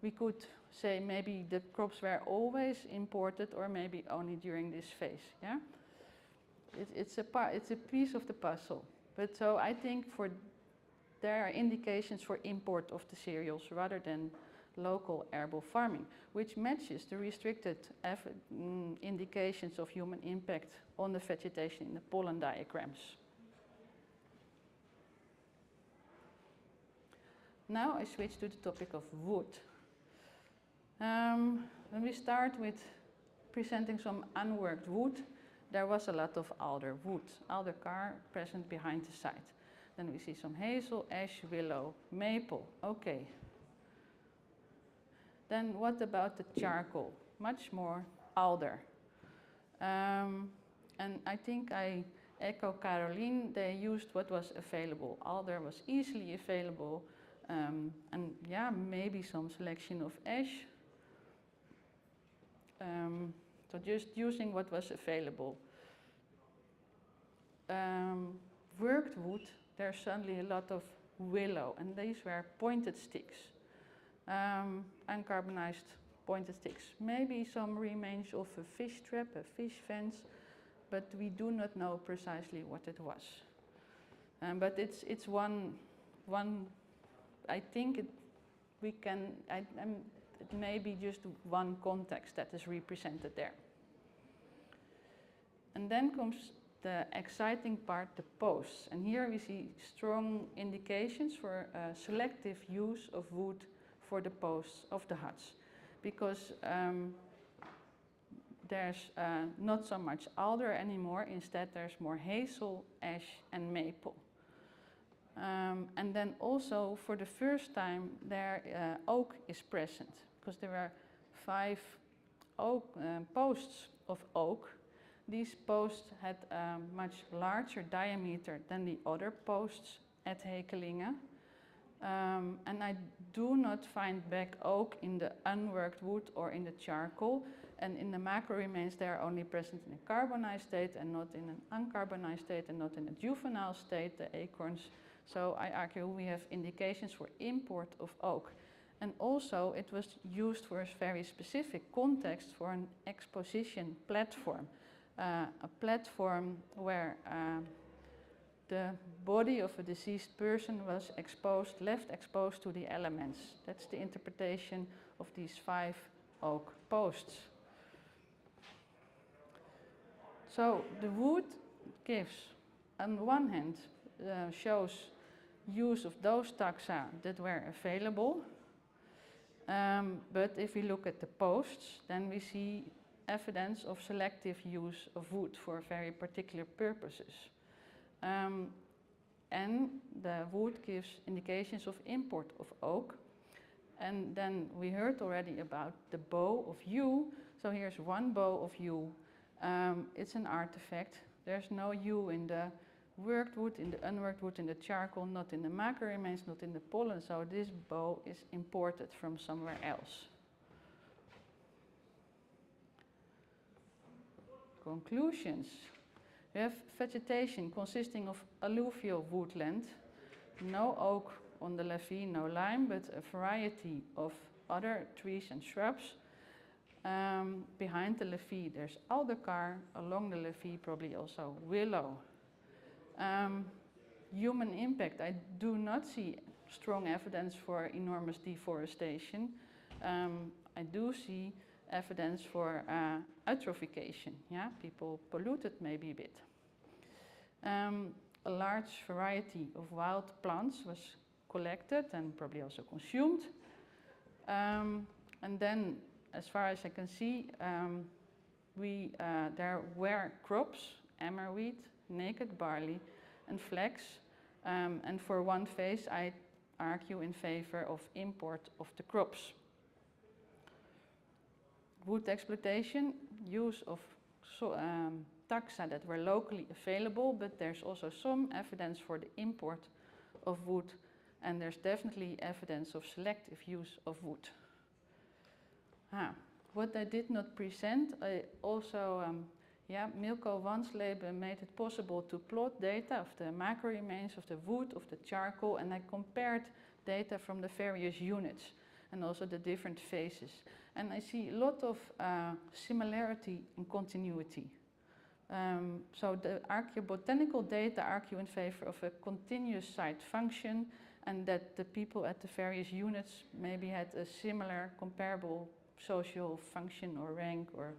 we could say maybe the crops were always imported or maybe only during this phase, yeah? It's a piece of the puzzle. But so I think there are indications for import of the cereals rather than local arable farming, which matches the restricted indications of human impact on the vegetation in the pollen diagrams. Now I switch to the topic of wood. When we start with presenting some unworked wood, there was a lot of alder wood, alder carr present behind the site. Then we see some hazel, ash, willow, maple. Okay. Then what about the charcoal? Much more alder. And I think I echo Caroline, they used what was available. Alder was easily available, and yeah, maybe some selection of ash. So just using what was available. Worked wood, there's certainly a lot of willow, and these were pointed sticks. Uncarbonized pointed sticks. Maybe some remains of a fish trap, a fish fence, but we do not know precisely what it was. But it's one. I think it may be just one context that is represented there. And then comes the exciting part, the posts. And here we see strong indications for selective use of wood for the posts of the huts, because there's not so much alder anymore. Instead, there's more hazel, ash, and maple. And then also, for the first time, there oak is present, because there were 5 posts of oak. These posts had a much larger diameter than the other posts at Hekelingen. And I do not find back oak in the unworked wood or in the charcoal. And in the macro remains, they are only present in a carbonized state and not in an uncarbonized state and not in a juvenile state, the acorns. So I argue we have indications for import of oak. And also it was used for a very specific context for an exposition platform. A platform where the body of a deceased person was left exposed to the elements. That's the interpretation of these 5 oak posts. So the wood gives, on one hand, shows use of those taxa that were available. But if we look at the posts, then we see evidence of selective use of wood for very particular purposes. And the wood gives indications of import of oak. And then we heard already about the bow of yew. So here's one bow of yew. It's an artifact. There's no yew in the worked wood, in the unworked wood, in the charcoal, not in the maca remains, not in the pollen. So this bow is imported from somewhere else. Conclusions. We have vegetation consisting of alluvial woodland, no oak on the levee, no lime, but a variety of other trees and shrubs. Behind the levee there's aldercar, along the levee probably also willow. Human impact, I do not see strong evidence for enormous deforestation. I do see evidence for eutrophication. Yeah, people polluted maybe a bit. A large variety of wild plants was collected and probably also consumed. And then, as far as I can see, there were crops, emmer wheat, naked barley, and flax. And for one phase, I argue in favor of import of the crops. Wood exploitation, use of taxa that were locally available, but there's also some evidence for the import of wood, and there's definitely evidence of selective use of wood. What I did not present, I also, Milko Wansleben made it possible to plot data of the maca remains, of the wood, of the charcoal, and I compared data from the various units and also the different phases. And I see a lot of similarity and continuity. So the archaeobotanical data argue in favor of a continuous site function, and that the people at the various units maybe had a similar comparable social function or rank. Or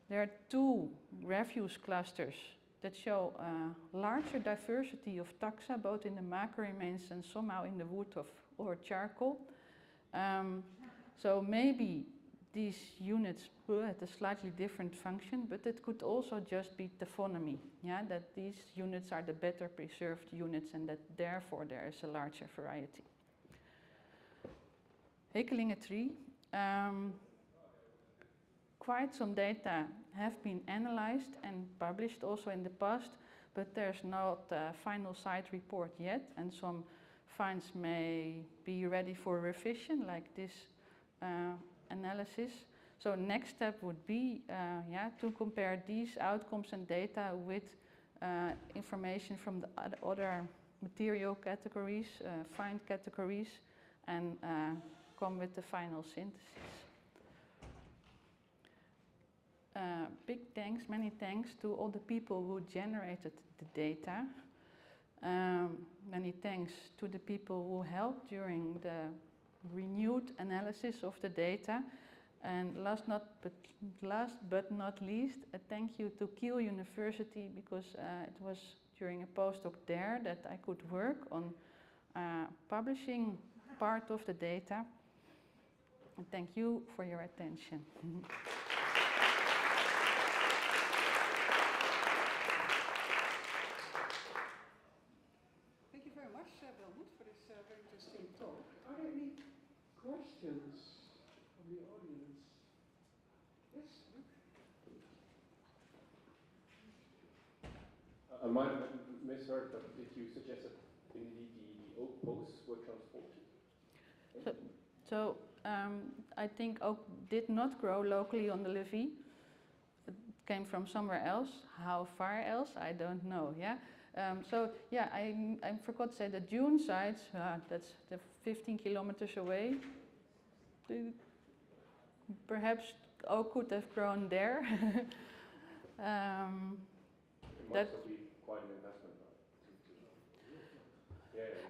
there are two refuse clusters that show larger diversity of taxa, both in the maca remains and somehow in the wood or charcoal. So maybe these units had a slightly different function, but it could also just be taphonomy, that these units are the better preserved units and that therefore there is a larger variety. Hekkelinge tree. Quite some data have been analyzed and published also in the past, but there's not a final site report yet, and some finds may be ready for revision, like this analysis. So next step would be to compare these outcomes and data with information from the other material categories, find categories, and come with the final synthesis. Big thanks, many thanks to all the people who generated the data. Many thanks to the people who helped during the renewed analysis of the data. And last but not least, a thank you to Kiel University, because it was during a postdoc there that I could work on publishing part of the data. And thank you for your attention. Thank you very much, Belmont, for this very interesting talk. Are there any questions from the audience? Yes, Luke? I might have misheard, but did you suggest that indeed the oak posts were transported? So I think oak did not grow locally on the levee. It came from somewhere else. How far else? I don't know. I forgot to say the dune sites. That's the 15 kilometers away. Perhaps oak could have grown there. It must have been quite an investment.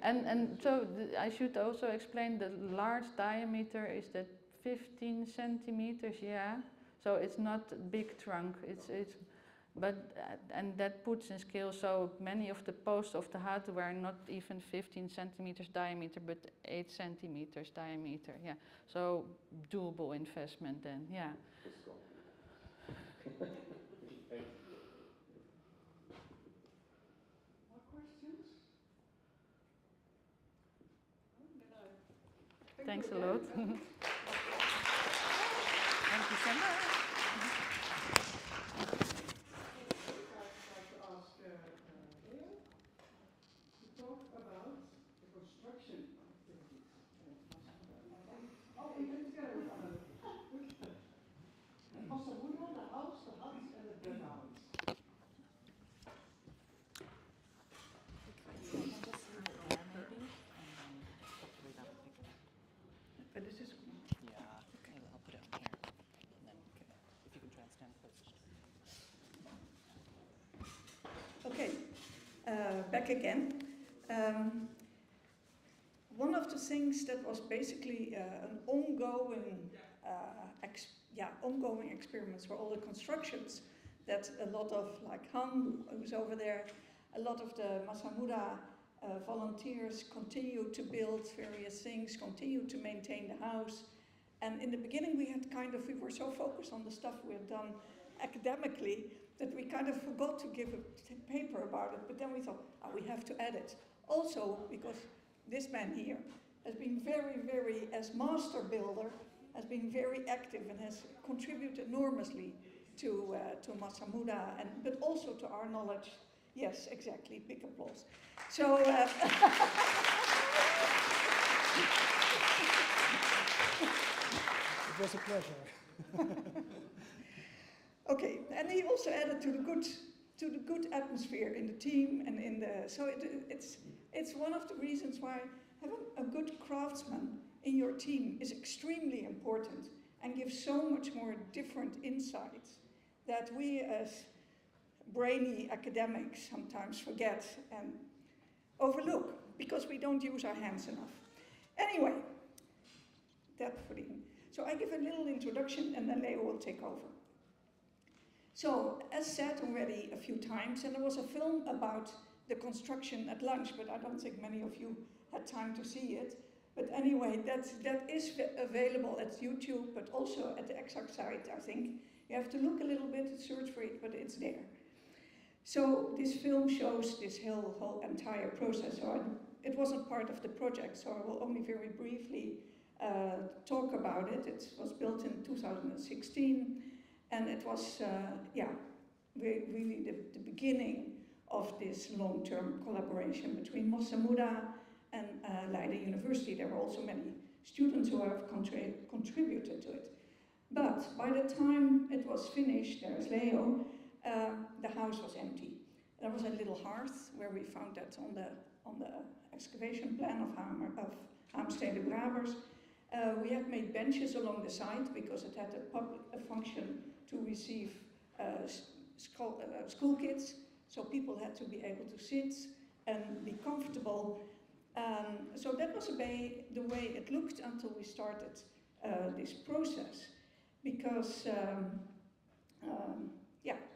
And so I should also explain the large diameter is that 15 centimeters, So it's not a big trunk. But and that puts in scale, so many of the posts of the hut were not even 15 centimeters diameter, but 8 centimeters diameter. Yeah, so doable investment then. Yeah. Thank you. More questions? Thanks a lot. Thank you so much. But this is Yeah, okay, I'll put it on here. And then if you can try and stand close. okay. Back again. One of the things that was basically an ongoing, ongoing experiments were all the constructions that a lot of, like Han, who's over there, a lot of the Masamuda volunteers continue to build various things, continue to maintain the house. And in the beginning we were so focused on the stuff we had done academically that we kind of forgot to give a paper about it, but then we thought, we have to add it. Also, because this man here has been very, as master builder, has been very active and has contributed enormously to Masamuda, but also to our knowledge. Yes, exactly, big applause. So, It was a pleasure. okay, and he also added to the good atmosphere in the team and in the. So it's one of the reasons why having a good craftsman in your team is extremely important and gives so much more different insights that we as brainy academics sometimes forget and overlook because we don't use our hands enough. Anyway, so I give a little introduction and then Leo will take over. So, as said already a few times, and there was a film about the construction at lunch, but I don't think many of you had time to see it. But anyway, that is available at YouTube, but also at the exact site, I think. You have to look a little bit, search for it, but it's there. So this film shows this whole entire process. So it wasn't part of the project, so I will only very briefly talk about it. It was built in 2016, and it was, really the beginning of this long-term collaboration between Masamuda and Leiden University. There were also many students who have contributed to it. But by the time it was finished, there's Leo, the house was empty. There was a little hearth where we found that on the excavation plan of Haamstede Brabers. We had made benches along the side because it had a function to receive school kids, so people had to be able to sit and be comfortable. So that was the way it looked until we started this process, because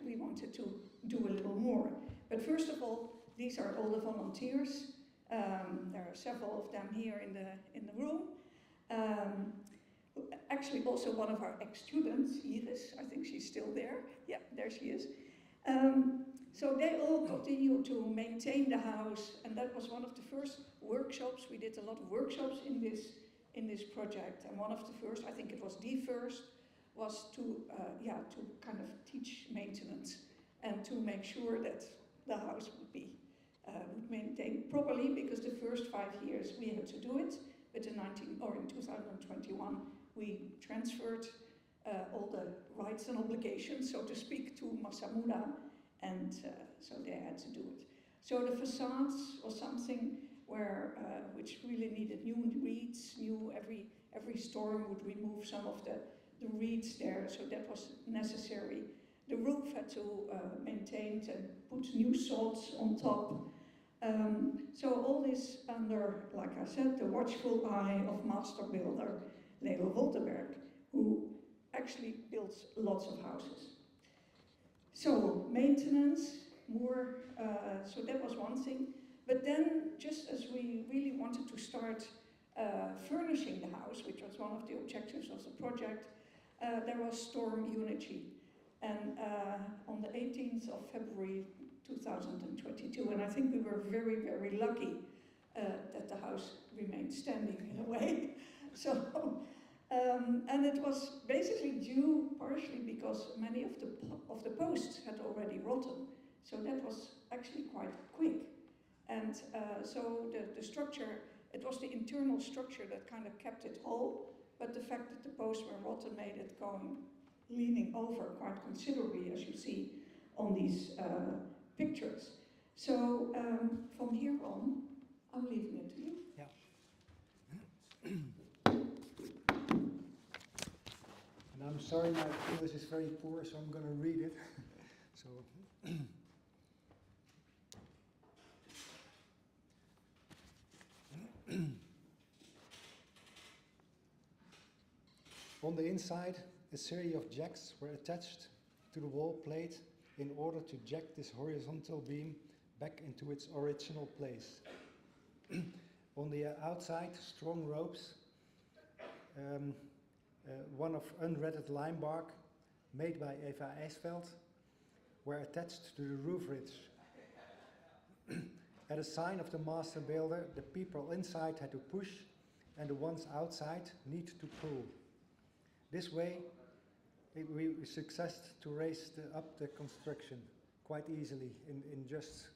we wanted to do a little more. But first of all, these are all the volunteers. There are several of them here in the room. Actually, also one of our ex-students, Iris, I think she's still there. Yeah, there she is. So they all continue to maintain the house, and that was one of the first workshops. We did a lot of workshops in this project, and one of the first, I think it was the first, was to kind of teach maintenance and to make sure that the house would be maintained properly, because the first 5 years we had to do it, but in 2021 we transferred all the rights and obligations, so to speak, to Masamuda, and so they had to do it. So the facades was something where which really needed new reeds. Every storm would remove some of the reeds there, so that was necessary. The roof had to maintain and put new salts on top. So all this under, like I said, the watchful eye of master builder Leo Wolterberg, who actually builds lots of houses. So maintenance, more, so that was one thing. But then, just as we really wanted to start furnishing the house, which was one of the objectives of the project, there was Storm Unity. And on the 18th of February 2022, and I think we were very, very lucky that the house remained standing in a way. So, and it was basically due partially because many of the posts had already rotten. So that was actually quite quick. And so the structure, it was the internal structure that kind of kept it whole, but the fact that the posts were rotten made it leaning over quite considerably, as you see on these pictures. So from here on, I'm leaving it to you. Yeah. And I'm sorry, my English is very poor, so I'm going to read it. So. On the inside, a series of jacks were attached to the wall plate in order to jack this horizontal beam back into its original place. On the outside, strong ropes, one of unredded lime bark made by Eva Ijsveld, were attached to the roof ridge. At a sign of the master builder, the people inside had to push and the ones outside need to pull. This way, we succeeded to raise up the construction quite easily in just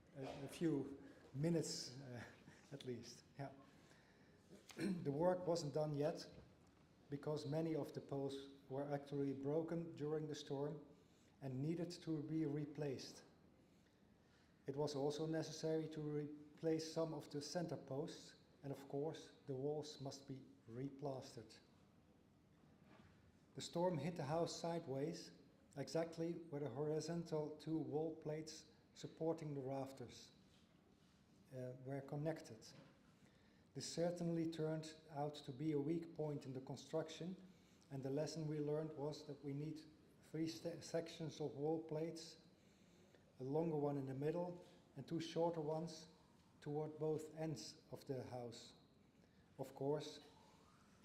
a few minutes at least. Yeah. The work wasn't done yet because many of the posts were actually broken during the storm and needed to be replaced. It was also necessary to replace some of the center posts, and of course the walls must be replastered. The storm hit the house sideways, exactly where the horizontal two wall plates supporting the rafters were connected. This certainly turned out to be a weak point in the construction, and the lesson we learned was that we need three sections of wall plates, a longer one in the middle and two shorter ones toward both ends of the house. Of course,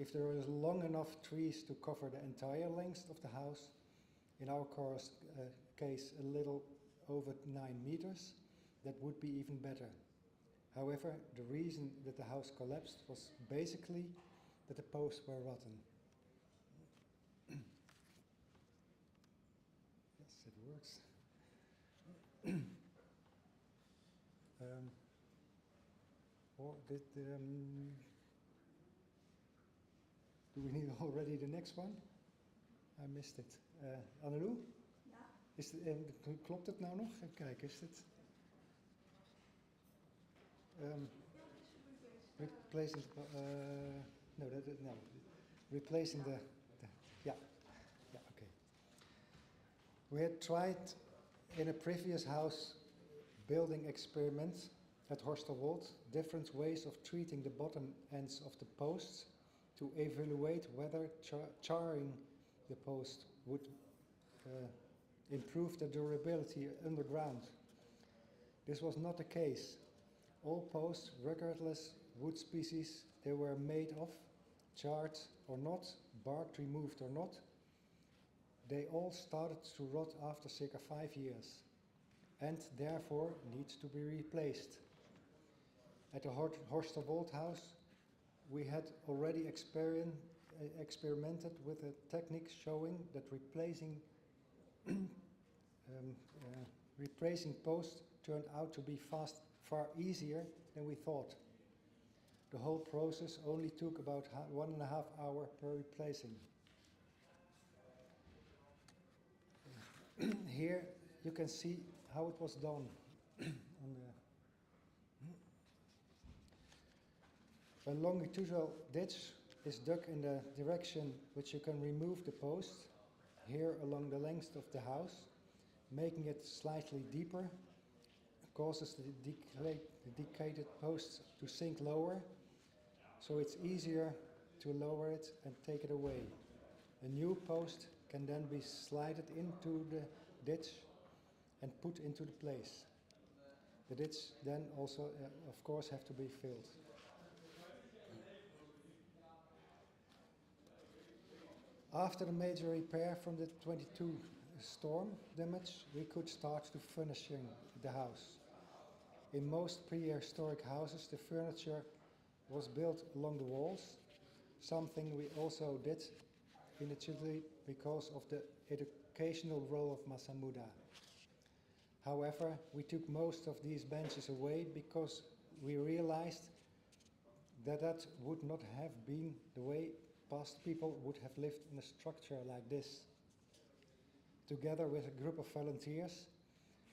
if there is long enough trees to cover the entire length of the house, in our case a little over 9 meters, that would be even better. However, the reason that the house collapsed was basically that the posts were rotten. Yes, it works. Do we need already the next one? I missed it. Annelou? Ja. Klopt het nou nog? Even kijken, is het? Replacing, no, no. Replacing the yeah, okay. We had tried in a previous house building experiment at Horsterwold different ways of treating the bottom ends of the posts to evaluate whether charring the post would improve the durability underground. This was not the case. All posts, regardless wood species they were made of, charred or not, bark removed or not, they all started to rot after circa 5 years and therefore need to be replaced. At the Horsterwold house, we had already experimented with a technique showing that replacing posts turned out to be far easier than we thought. The whole process only took about 1.5 hours per replacing. Here you can see how it was done. A longitudinal ditch is dug in the direction which you can remove the post, here along the length of the house, making it slightly deeper, causes the decayed posts to sink lower, so it's easier to lower it and take it away. A new post can then be slided into the ditch and put into the place. The ditch then also, of course, have to be filled. After the major repair from the 22 storm damage, we could start to furnishing the house. In most prehistoric houses, the furniture was built along the walls, something we also did initially because of the educational role of Masamuda. However, we took most of these benches away because we realized that that would not have been the way past people would have lived in a structure like this. Together with a group of volunteers,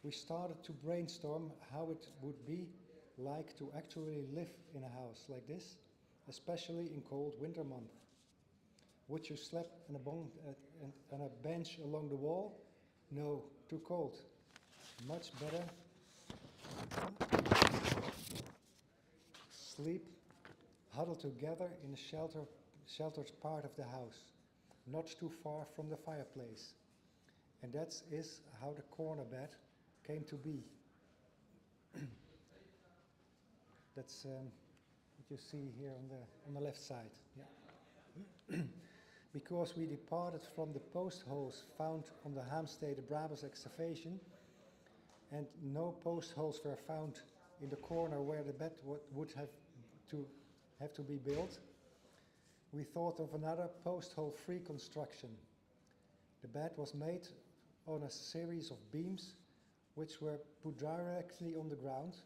we started to brainstorm how it would be like to actually live in a house like this, especially in cold winter months. Would you sleep on a bench along the wall? No, too cold. Much better sleep huddled together in a sheltered part of the house, not too far from the fireplace. And that is how the corner bed came to be. That's what you see here on the left side. Yeah. Because we departed from the post holes found on the Haemstede Brabants excavation, and no post holes were found in the corner where the bed would have to be built, we thought of another post hole free construction. The bed was made on a series of beams which were put directly on the ground.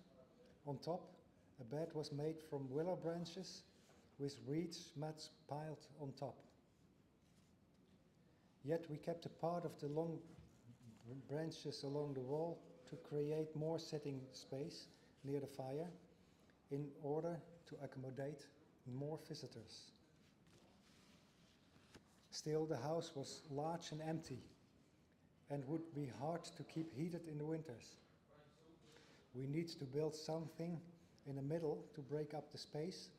On top, a bed was made from willow branches with reeds mats piled on top. Yet we kept a part of the long branches along the wall to create more sitting space near the fire in order to accommodate more visitors. Still, the house was large and empty and would be hard to keep heated in the winters. We need to build something in the middle to break up the space.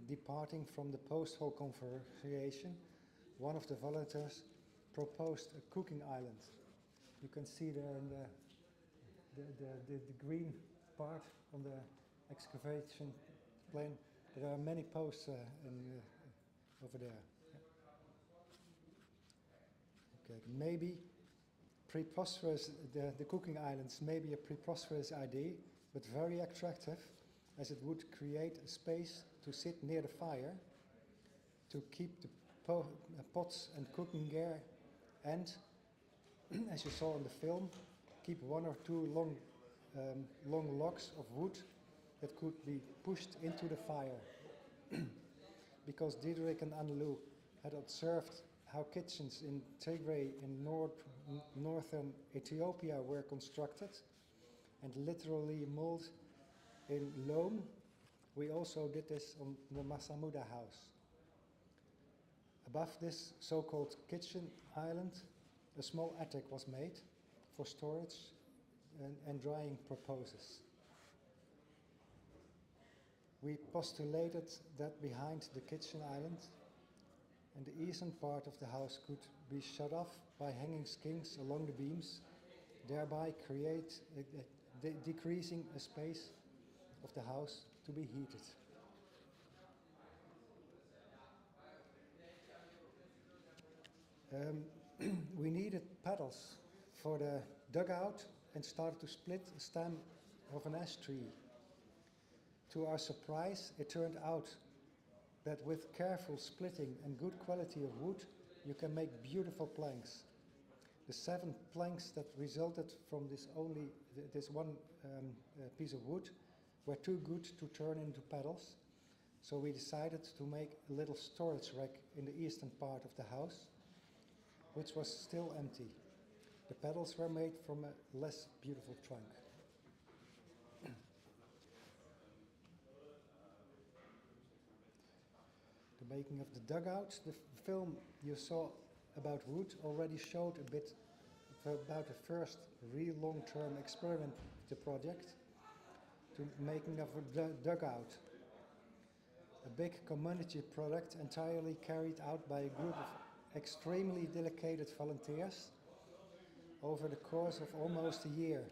Departing from the post-hole configuration, one of the volunteers proposed a cooking island. You can see there in the green part on the excavation plane. There are many posts over there. Okay, maybe preposterous. The cooking islands may be a preposterous idea, but very attractive, as it would create a space to sit near the fire, to keep the pots and cooking gear, and, as you saw in the film, keep one or two long logs of wood that could be pushed into the fire. Because Diederik and Annelou had observed how kitchens in Tigray in northern Ethiopia were constructed and literally molded in loam, we also did this on the Masamuda house. Above this so-called kitchen island, a small attic was made for storage and drying purposes. We postulated that behind the kitchen island and the eastern part of the house could be shut off by hanging skins along the beams, thereby decreasing a space of the house to be heated. We needed paddles for the dugout and started to split a stem of an ash tree. To our surprise, it turned out that with careful splitting and good quality of wood, you can make beautiful planks. The 7 planks that resulted from this one piece of wood were too good to turn into paddles, so we decided to make a little storage rack in the eastern part of the house, which was still empty. The paddles were made from a less beautiful trunk. The making of the dugout, the film you saw about wood already showed a bit about the first real long-term experiment of the project to making of a dugout. A big community project entirely carried out by a group of extremely dedicated volunteers over the course of almost a year,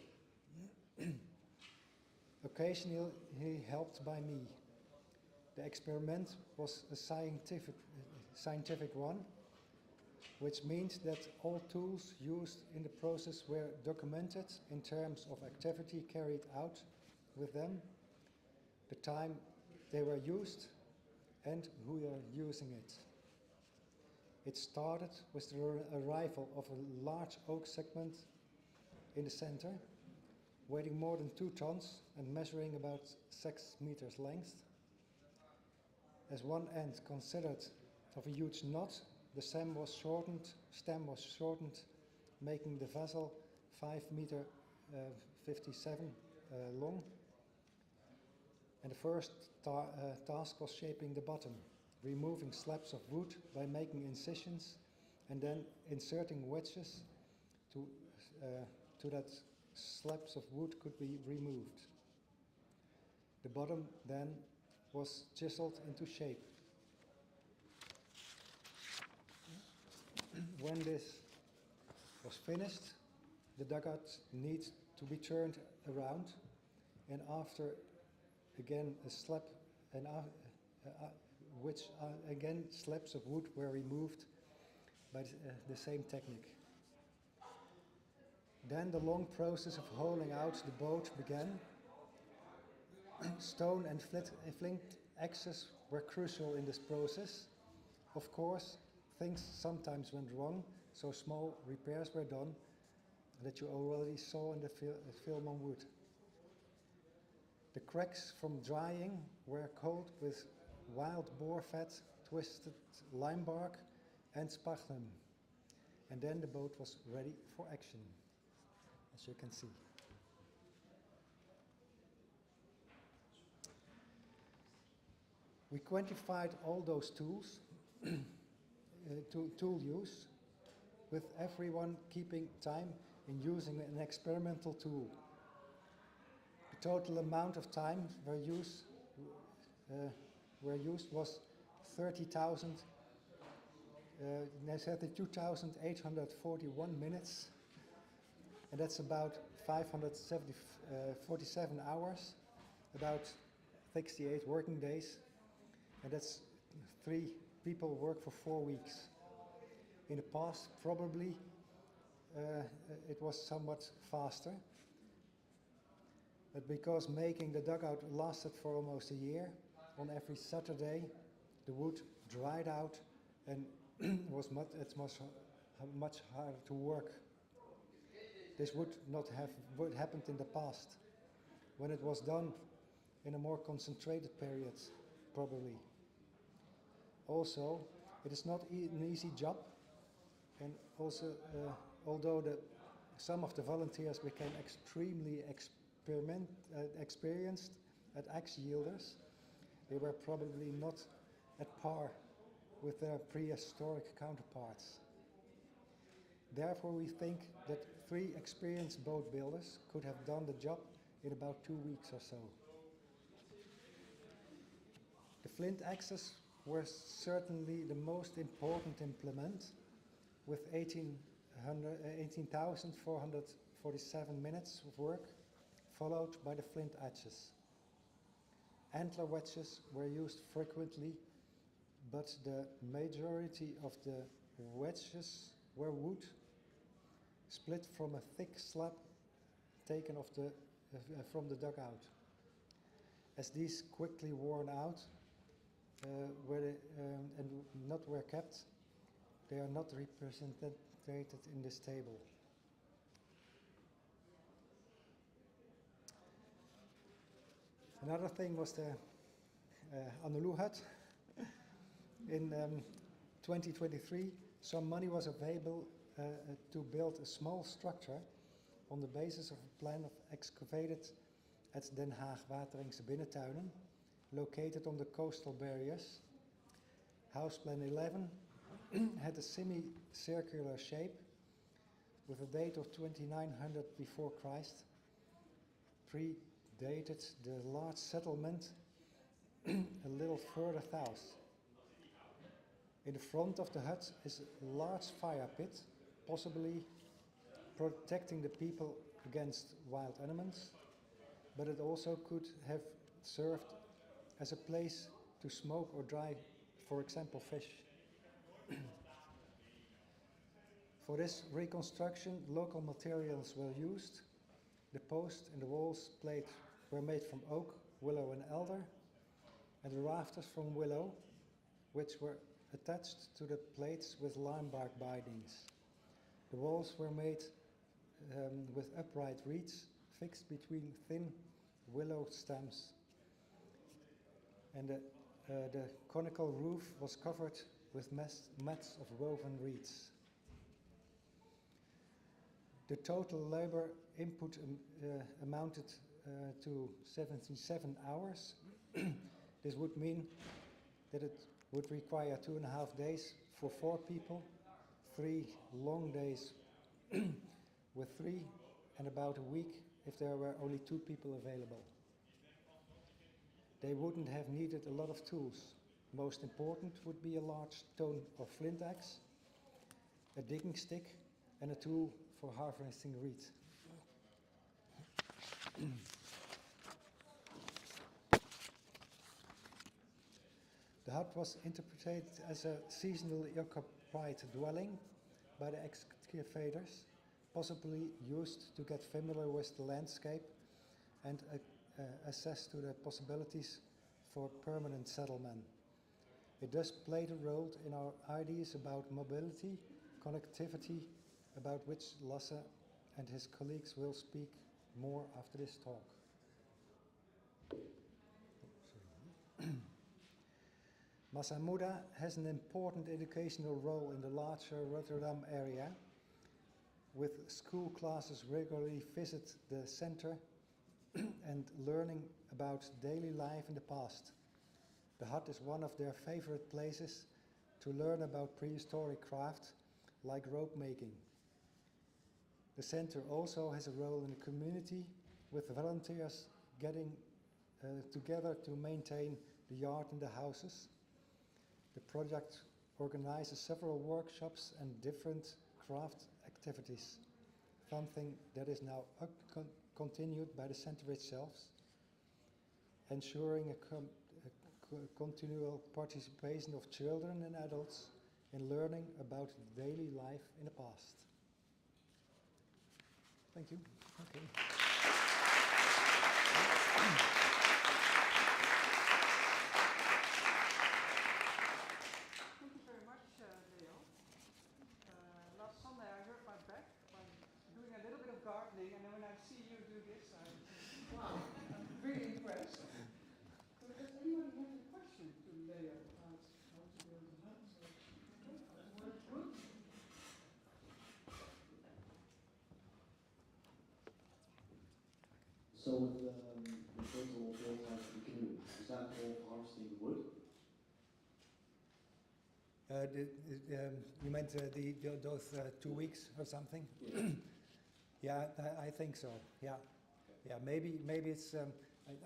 occasionally helped by me. The experiment was a scientific one, which means that all tools used in the process were documented in terms of activity carried out with them, the time they were used, and who are using it. It started with the arrival of a large oak segment in the center, weighing more than 2 tons and measuring about 6 meters length. As one end considered of a huge knot, the stem was shortened, making the vessel 5 meter 57 long. And the first task was shaping the bottom, removing slabs of wood by making incisions and then inserting wedges to that slabs of wood could be removed. The bottom then was chiseled into shape. When this was finished, the dugout needs to be turned around, and after again a slab, and again slabs of wood were removed by the same technique. Then the long process of holing out the boat began. Stone and flint axes were crucial in this process. Of course, things sometimes went wrong, so small repairs were done that you already saw in the film on wood. The cracks from drying were coated with wild boar fat, twisted lime bark and sphagnum. And then the boat was ready for action, as you can see. We quantified all those tools, tool use, with everyone keeping time in using an experimental tool. The total amount of time were used was 32,841 minutes, and that's about 547 hours, about 68 working days, and that's 3 people work for 4 weeks. In the past, probably it was somewhat faster, but because making the dugout lasted for almost a year, on every Saturday the wood dried out and it's much harder to work. This would not have happened in the past, when it was done in a more concentrated period, probably. Also, it is not an easy job, and also, although some of the volunteers became extremely experienced at axe yielders, they were probably not at par with their prehistoric counterparts. Therefore, we think that 3 experienced boat builders could have done the job in about 2 weeks or so. The flint axes were certainly the most important implement, with 18,447 minutes of work, followed by the flint edges. Antler wedges were used frequently, but the majority of the wedges were wood, split from a thick slab taken off from the dugout. As these quickly worn out and not were kept, they are not represented in this table. Another thing was the Anolu hut. In 2023, some money was available to build a small structure on the basis of a plan of excavated at Den Haag Wateringse Binnentuinen, located on the coastal barriers. House Plan 11 had a semi-circular shape with a date of 2900 before Christ, predated the large settlement a little further south. In the front of the hut is a large fire pit, possibly protecting the people against wild animals, but it also could have served as a place to smoke or dry, for example, fish. For this reconstruction, local materials were used. The post and the walls plate were made from oak, willow and elder, and the rafters from willow, which were attached to the plates with lime bark bindings. The walls were made with upright reeds fixed between thin willow stems, and the conical roof was covered with mats of woven reeds. The total labor input amounted to 77 hours. This would mean that it would require 2.5 days for 4 people, 3 long days with 3, and about a week if there were only 2 people available. They wouldn't have needed a lot of tools. Most important would be a large stone or flint axe, a digging stick, and a tool for harvesting reed. The hut was interpreted as a seasonally occupied dwelling by the excavators, possibly used to get familiar with the landscape and assess to the possibilities for permanent settlement. It thus played a role in our ideas about mobility, connectivity, about which Lasse and his colleagues will speak more after this talk. Massamuda has an important educational role in the larger Rotterdam area, with school classes regularly visit the center and learning about daily life in the past. The hut is one of their favorite places to learn about prehistoric craft like rope making. The center also has a role in the community, with volunteers getting together to maintain the yard and the houses. The project organizes several workshops and different craft activities, something that is now continued by the center itself, ensuring a continual participation of children and adults in learning about daily life in the past. Thank you. Okay. Thank you very much, Leo. Last Sunday I hurt my back by doing a little bit of gardening, and then when I see you do this, I think, wow, I'm really impressed. So does anyone have a question to Leo about how to build a hut or how to work wood? So with the total build out of the canoe, is that all harvesting the wood? You meant those 2 weeks or something? Yeah, I think so. Yeah, yeah. Maybe it's.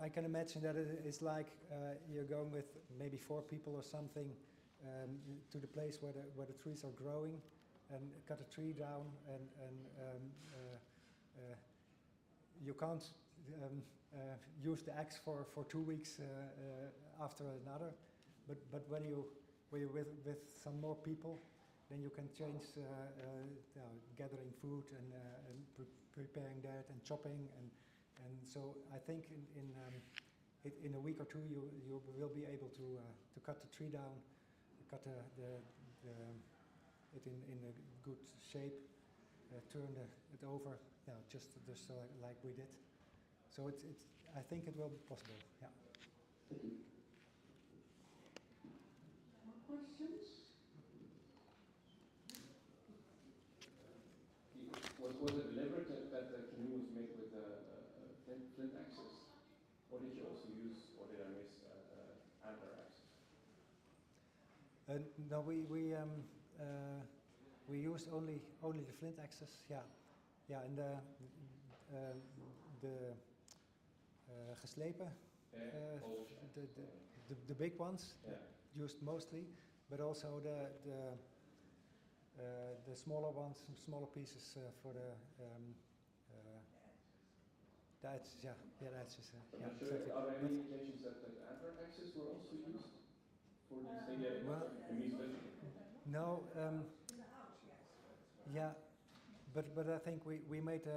I can imagine that it's like you're going with maybe 4 people or something to the place where the trees are growing, and cut a tree down, and you can't use the axe for 2 weeks after another, but when you're with some more people, then you can change gathering food and preparing that and chopping, and so I think in a week or 2 you will be able to cut the tree down, cut it in a good shape, turn it over, just like we did. So I think it will be possible. Yeah. Thank you. More questions? Was it deliberate that the canoe was made with flint axes? Or did you also use, or did I miss, antler axes? No, we used only the flint axes. Yeah, yeah, and the geslepen, the big ones, used mostly, but also the smaller ones, some smaller pieces for the edges. Yeah, the edges. I'm Yeah, not sure. exactly. Are there any indications that antler axes were also used for these things? Yeah, Well, no. Yeah, but I think we made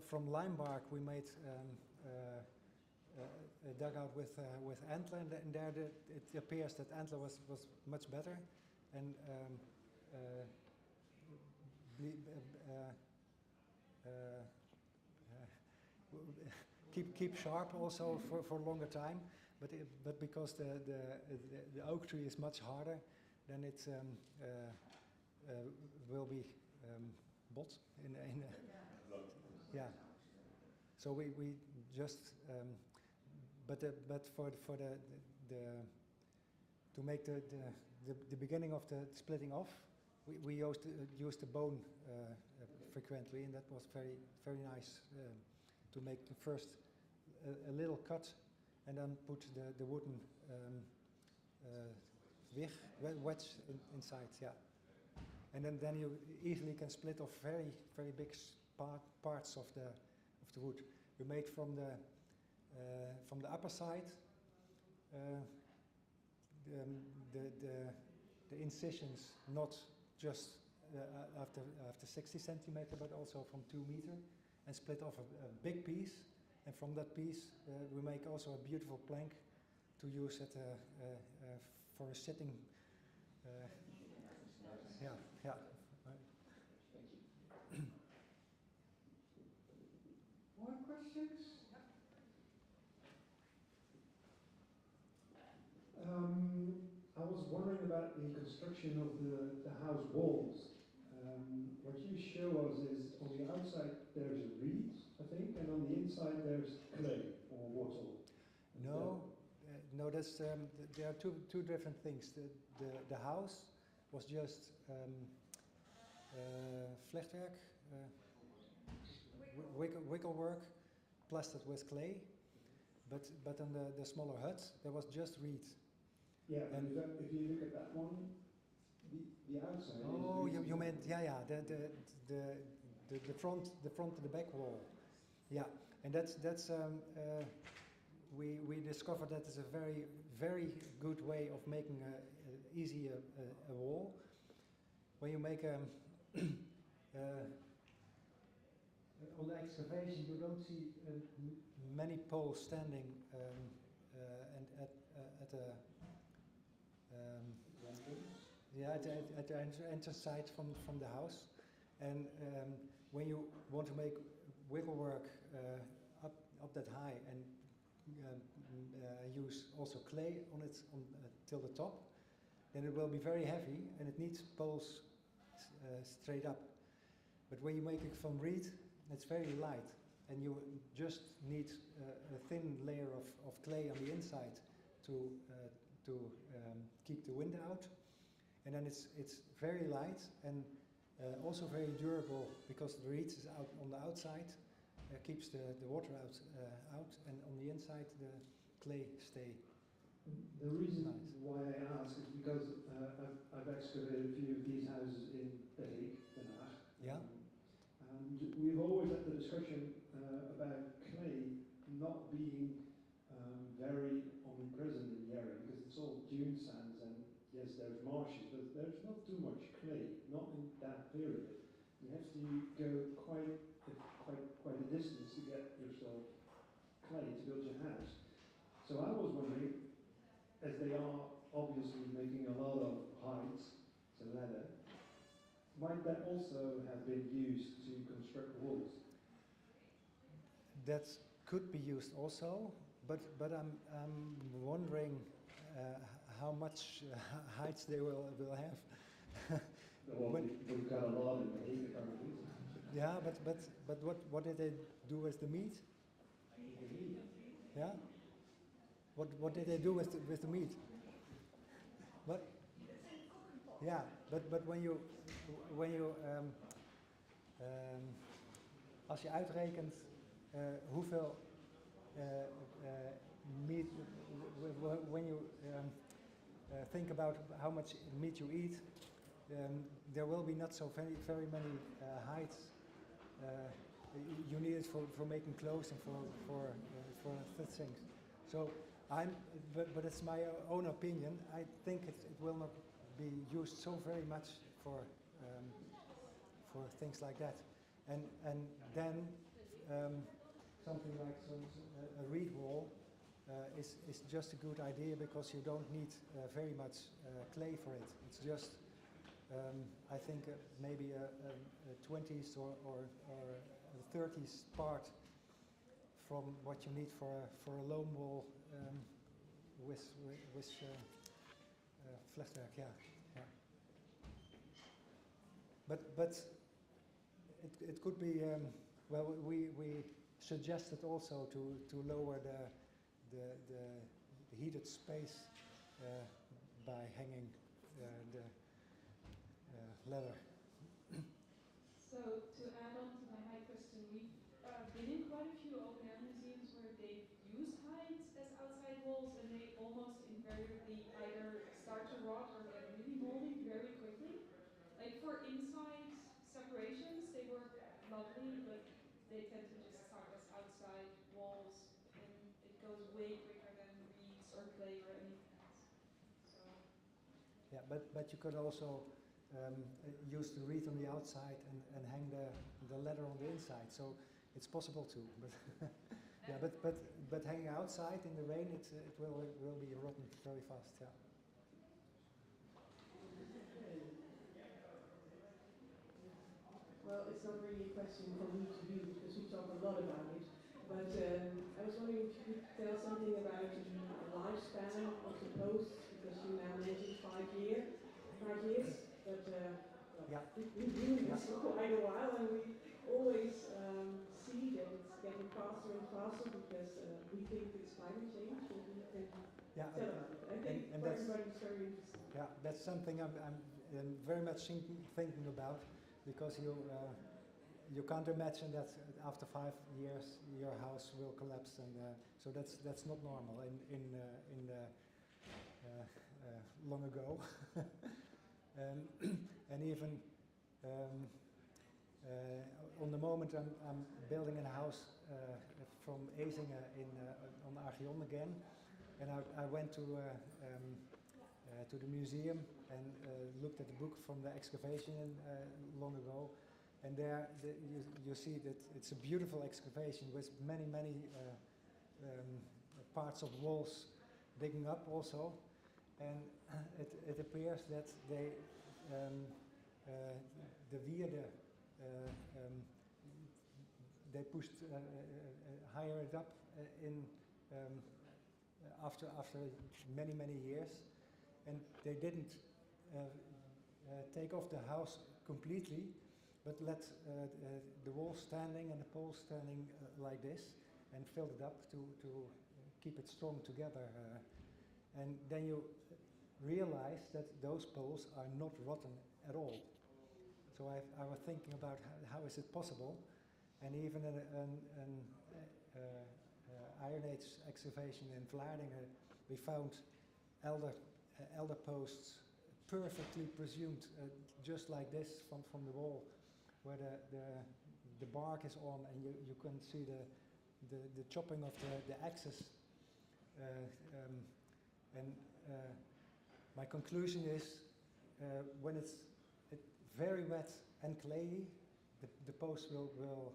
from lime bark we made a dugout with antler, and there it appears that antler was much better, and keep sharp also for a longer time. But because the oak tree is much harder, then it will be bot in yeah. So we just but for the to make the beginning of the splitting off, we used the bone frequently, and that was very nice to make the first a little cut, and then put the wooden wedge inside, yeah. And then you easily can split off very big parts of the wood. We made from the upper side the incisions, not just after 60 centimeter, but also from 2 meter, and split off a big piece. And from that piece, we make also a beautiful plank to use it for a sitting. Yeah. Thank you. More questions? I was wondering about the construction of the house walls. What you show us is on the outside there's reed, I think, and on the inside there's clay or wattle. No, that's there are two different things. The house was just vlechtwerk, wickelwork, plastered with clay. But on the smaller hut, there was just reed. Yeah, and if you look at that one, the outside. Oh, you meant the front to the back wall. Yeah, and that's we discovered that is a very good way of making a wall. When you make on the excavation, you don't see many poles standing and at a at the entrance side from the house, and when you want to make wiggle work up that high and use also clay on it till the top, then it will be very heavy and it needs poles straight up. But when you make it from reed, it's very light, and you just need a thin layer of clay on the inside to keep the wind out, and then it's very light and also very durable, because the reed is out on the outside, keeps the water out, and on the inside the clay stay. The reason why I ask is because I've excavated a few of these houses in The Hague. Yeah. And we've always had the discussion about clay not being very omnipresent in the area, because it's all dune sands, and yes, there's marshes, but there's not too much clay, not in that period. You have to go quite a distance to get yourself clay to build your house. So I was wondering, as they are obviously making a lot of hides, so leather, might that also have been used to construct walls? That could be used also, but I'm wondering how much hides they will have. Well, we've got a lot in The Hague currently. Yeah, but what did they do with the meat? Yeah. What did they do with the meat? What? Yeah, but when you als je uitrekent hoeveel meat, when you think about how much meat you eat, there will be not so very many heights. You need it for making clothes and for things. So but it's my own opinion. I think it will not be used so very much for things like that. And then something like a reed wall is just a good idea because you don't need very much clay for it. It's just I think maybe a 20s or a 30s part from what you need for a loam wall with vlechtwerk, yeah. But it could be well. We suggested also to lower the heated space by hanging the leather. So to add on to my height question, we've been in quite a few open air museums where they've used hides as outside walls and they almost invariably either start to rot or get really moldy very quickly. Like for inside separations, they work lovely, but they tend to just start as outside walls and it goes way quicker than reeds or clay or anything else. So. Yeah, but you could also use the reed on the outside and hang the leather on the inside. So it's possible too. But yeah, but hanging outside in the rain, it will be rotten very fast. Yeah. Well, it's not really a question for me to do because we talk a lot about it. But I was wondering if you could tell something about the lifespan of the posts because you now mentioned 5 years. But yeah. we've been doing this for quite a while and we always see that it's getting faster and faster because we think it's climate change and we can tell about it. I think for everybody it's very interesting. Yeah, that's something I'm very much thinking about because you can't imagine that after 5 years your house will collapse, and so that's not normal in long ago. And even on the moment I'm building a house from Ezinge on Archeon again, and I went to the museum and looked at the book from the excavation long ago, and there you see that it's a beautiful excavation with many parts of walls digging up also, and it appears that they the wierde they pushed higher it up in after many years, and they didn't take off the house completely, but let the walls standing and the poles standing like this, and filled it up to keep it strong together. And then you realize that those poles are not rotten at all. So I was thinking about how is it possible, and even an Iron Age excavation in Vlaardingen, we found elder posts perfectly presumed, just like this from the wall, where the bark is on, and you can see the chopping of the axes. My conclusion is when it's very wet and clayey, the post will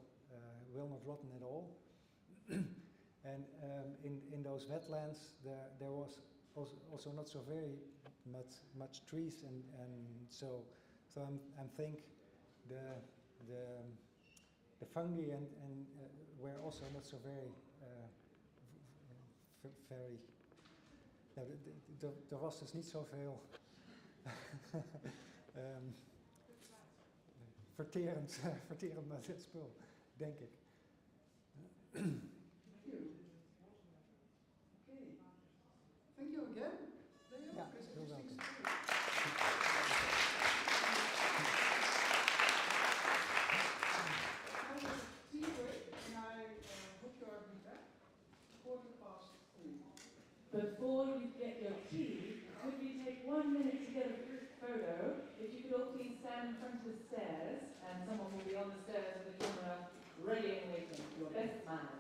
not rotten at all. And in those wetlands, there was also not so very much trees, and so I'm think the fungi and were also not so very very. Nou, er was dus niet zoveel verterend met dit spul, denk ik. Thank you again. Ja, heel welkom. Before you get your tea, could you take 1 minute to get a group photo? If you could all front of the stairs, and someone will be on the stairs with a camera ready and waiting. Your best man.